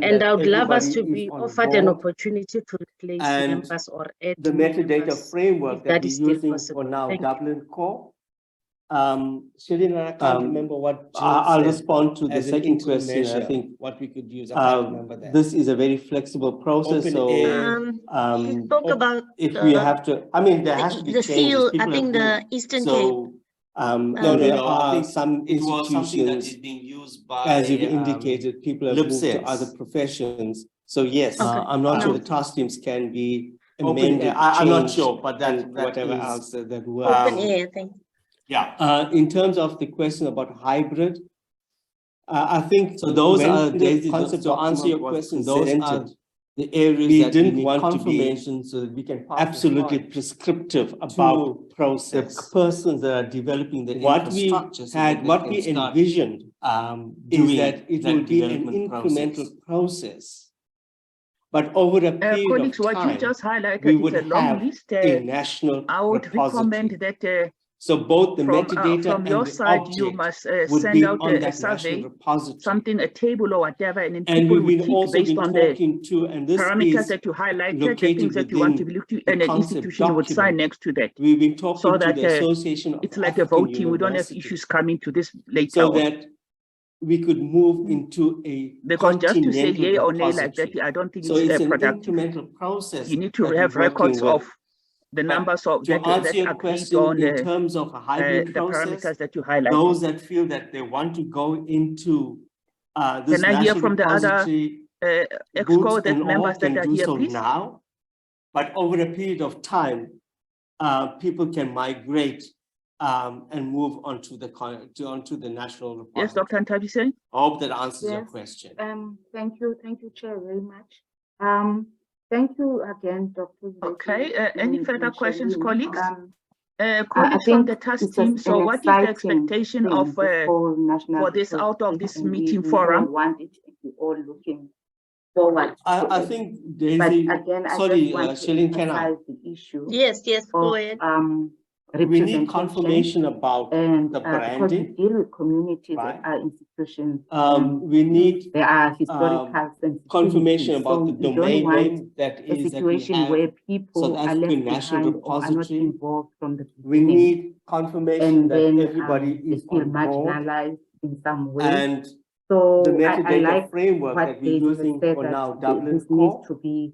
Speaker 13: And I would love us to be offered an opportunity to replace members or add
Speaker 5: the metadata framework
Speaker 13: that is
Speaker 5: we're using for now, Dublin Core. Shireen, I can't remember what I'll respond to the second question. I think what we could use. I can't remember that. This is a very flexible process.
Speaker 13: She spoke about
Speaker 5: if we have to, I mean, there has to be changes.
Speaker 13: Field, I think the Eastern Cape.
Speaker 5: There are some institutions that is being used by, as you've indicated, people have moved to other professions. So yes, I'm not sure the task teams can be amended. I'm not sure, but that whatever else that works.
Speaker 13: Open air, thank you.
Speaker 5: Yeah. In terms of the question about hybrid, I think so. Those are the concepts. To answer your question, those are the areas we didn't want to be so that we can absolutely prescriptive about process. The persons that are developing the infrastructure. What we envisioned is that it will be an incremental process. But over a period of time,
Speaker 1: what you just highlighted
Speaker 5: we would
Speaker 1: is a long
Speaker 5: have
Speaker 1: list.
Speaker 5: a national
Speaker 1: I would recommend that
Speaker 5: so both the metadata
Speaker 1: from your
Speaker 5: and the
Speaker 1: side,
Speaker 5: object
Speaker 1: you must
Speaker 5: would
Speaker 1: send
Speaker 5: be
Speaker 1: out
Speaker 5: on
Speaker 1: a
Speaker 5: that
Speaker 1: survey,
Speaker 5: repository.
Speaker 1: something, a table or whatever, and then
Speaker 5: And
Speaker 1: people
Speaker 5: we've
Speaker 1: will
Speaker 5: also
Speaker 1: tick based
Speaker 5: been
Speaker 1: on
Speaker 5: talking to, and this
Speaker 1: parameters
Speaker 5: is
Speaker 1: that you highlighted, the
Speaker 5: located
Speaker 1: things that you want to be looked to, and an institution would sign next to that.
Speaker 5: We've been talking
Speaker 1: so
Speaker 5: to
Speaker 1: that,
Speaker 5: the Association of
Speaker 1: it's like
Speaker 5: African
Speaker 1: a voting. We don't have
Speaker 5: Universities.
Speaker 1: issues coming to this later.
Speaker 5: So that we could move into a
Speaker 1: because just to say yay or nay like that, I don't think it's
Speaker 5: an
Speaker 1: productive.
Speaker 5: Incremental process.
Speaker 1: You need to have records of the numbers of that agreed on
Speaker 5: in terms of a hybrid process,
Speaker 1: parameters that you highlighted.
Speaker 5: Those that feel that they want to go into this
Speaker 1: can I hear from the other
Speaker 5: exco
Speaker 1: that members that are here, please?
Speaker 5: Now, but over a period of time, people can migrate and move onto the national repository.
Speaker 1: Yes, Dr. Ntabise?
Speaker 5: I hope that answers your question.
Speaker 12: Thank you, Chair, very much. Thank you again, Dr.
Speaker 1: Okay, any further questions, colleagues? Colleagues from the task team, so what is the expectation of for this out of this meeting forum?
Speaker 12: Want it to be all looking forward.
Speaker 5: I think Daisy, sorry, Shireen, can I?
Speaker 12: The issue
Speaker 13: yes, go ahead.
Speaker 5: We need confirmation about the branding.
Speaker 12: Because we deal with communities that are institutions.
Speaker 5: We need
Speaker 12: there are historical
Speaker 5: confirmation about the domain name that is
Speaker 12: a situation where people are left behind or are not involved from the beginning.
Speaker 5: We need confirmation that everybody is
Speaker 12: still marginalized in some way.
Speaker 5: And
Speaker 12: so
Speaker 5: the metadata
Speaker 12: I like
Speaker 5: framework that we're using for now, Dublin Core,
Speaker 12: needs to be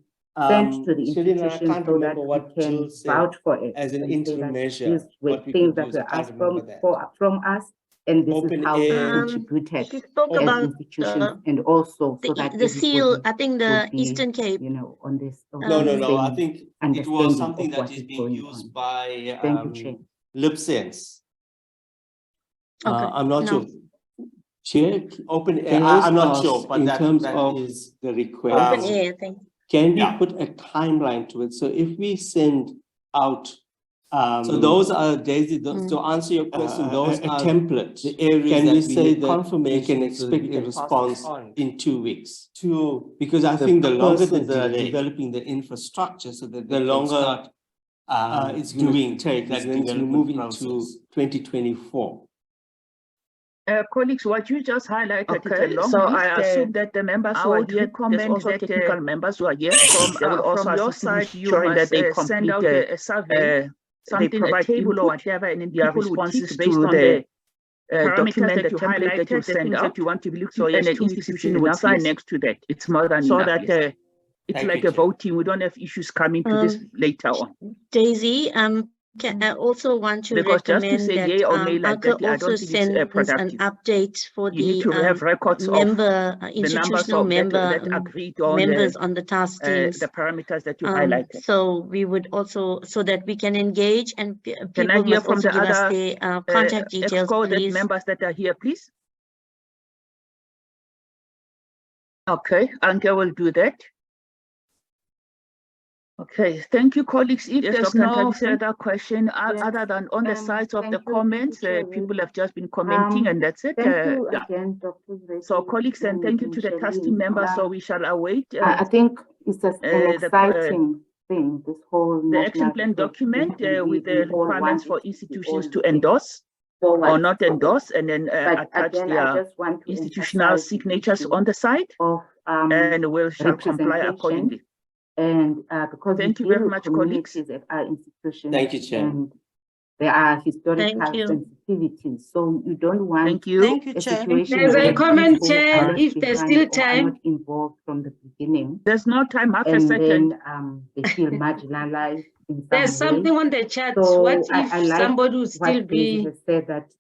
Speaker 12: sent to the institution so that we can vouch for it
Speaker 5: as an interim measure.
Speaker 12: These were things that were asked from us, And this is how we contributed as institutions, and also so that
Speaker 13: the seal. I think the Eastern Cape.
Speaker 12: You know, on this.
Speaker 5: No. I think it was something that is being used by lip sense.
Speaker 13: Okay.
Speaker 5: I'm not sure.
Speaker 6: Chair,
Speaker 5: I'm not sure, but
Speaker 6: in terms
Speaker 5: that
Speaker 6: of
Speaker 5: is
Speaker 6: the request.
Speaker 13: Open air thing.
Speaker 6: Can we put a timeline to it? So if we send out,
Speaker 5: so those are, Daisy, to answer your question, those
Speaker 6: a
Speaker 5: are
Speaker 6: template.
Speaker 5: the areas
Speaker 6: can
Speaker 5: that
Speaker 6: we say that
Speaker 5: confirmation
Speaker 6: we can expect a response
Speaker 5: in 2 weeks. Because I think the longer the developing the infrastructure, so that the longer it's going to take, that
Speaker 6: then to move into 2024.
Speaker 1: Colleagues, what you just highlighted is a long list. I assume that the members who are here comment, also technical members who are here, they will also your side, ensuring that they send out a survey, something, a table or whatever, and then their responses based on the document, the template that you send out, that you want to be looking at, and an institution will sign next to that. It's more than so enough, that it's like a voting. We don't have issues coming to this later on.
Speaker 13: Daisy, I also want to recommend that ALCA also sends an update for the member, institutional members on the task teams.
Speaker 1: The parameters that you highlighted.
Speaker 13: So we would also, so that we can engage, and people must also give us the contact details, please.
Speaker 1: Members that are here, please. Okay, Anke will do that. Okay, thank you, colleagues. If there's no further question other than on the sides of the comments, people have just been commenting, and that's it.
Speaker 12: Thank you again, Dr.
Speaker 1: So, colleagues, and thank you to the task team members. So we shall await.
Speaker 12: I think it's an exciting thing, this whole
Speaker 1: the action plan document with the requirements for institutions to endorse or not endorse, and then attach their institutional signatures on the side, and we shall comply accordingly.
Speaker 12: And because
Speaker 1: thank you very much, colleagues.
Speaker 12: At our institutions,
Speaker 5: thank you, Chair.
Speaker 12: And there are historical sensitivities, so you don't want
Speaker 13: a situation.
Speaker 4: There's a comment, Chair, if there's still time.
Speaker 12: Not involved from the beginning.
Speaker 1: There's no time. Half a
Speaker 12: second. Then they feel marginalized.
Speaker 4: There's something on the chat. So what if somebody would still be
Speaker 12: said that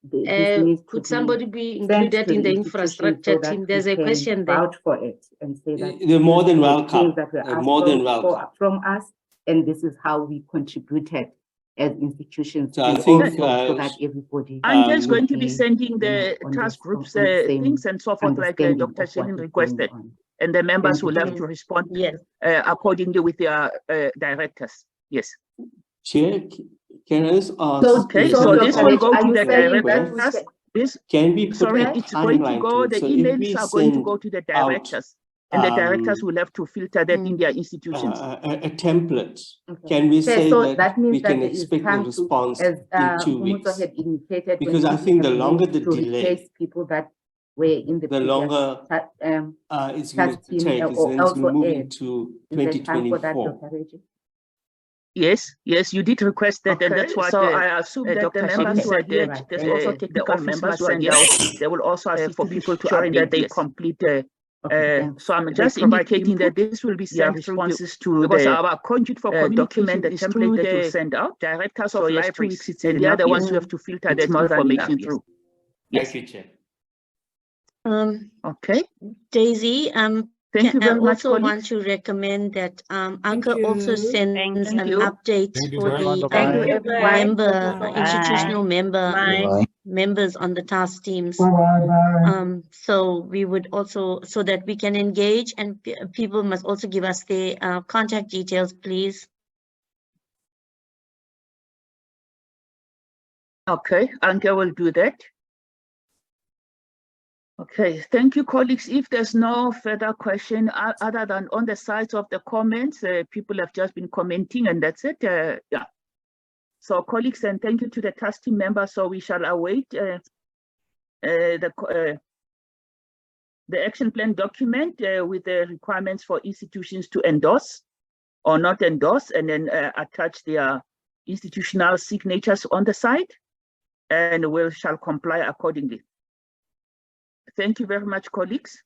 Speaker 4: could somebody be included in the infrastructure team? There's a question there.
Speaker 12: Vouch for it and say that
Speaker 5: they're more than welcome. More than welcome
Speaker 12: from us, and this is how we contributed as institutions.
Speaker 5: So I think
Speaker 12: so that everybody.
Speaker 1: I'm just going to be sending the task groups things and so forth, like Dr. Shelin requested, and the members will have to respond accordingly with their directors. Yes.
Speaker 5: Chair, can I just ask?
Speaker 1: Okay, so this will go to the directors. This
Speaker 5: can be
Speaker 1: it's going to go. The emails are going to go to the directors, and the directors will have to filter that in their institutions.
Speaker 5: A template. Okay. Can we say that we can expect a response in 2 weeks? Because I think the longer the delay,
Speaker 12: people that were in the
Speaker 5: longer it's going to take. It's going to move into 2024.
Speaker 1: Yes, you did request that, and that's what I assume that Dr. the members said that there's also technical members who are out. They will also ask for people to ensure that they complete. So I'm just indicating that this will be sent responses to because our conduit for document the template that you send out. Directors of libraries, and they are the ones who have to filter that information through.
Speaker 5: Yes, you Chair.
Speaker 1: Okay,
Speaker 13: Daisy.
Speaker 1: Thank you very much.
Speaker 13: I also want to recommend that ALCA also sends an update for the institutional members on the task teams. So we would also, so that we can engage, and people must also give us their contact details, please.
Speaker 1: Okay, Anke will do that. Okay, thank you, colleagues. If there's no further question other than on the sides of the comments, people have just been commenting, and that's it. Yeah. So, colleagues, and thank you to the task team members. So we shall await the action plan document with the requirements for institutions to endorse or not endorse, and then attach their institutional signatures on the side, and we shall comply accordingly. Thank you very much, colleagues.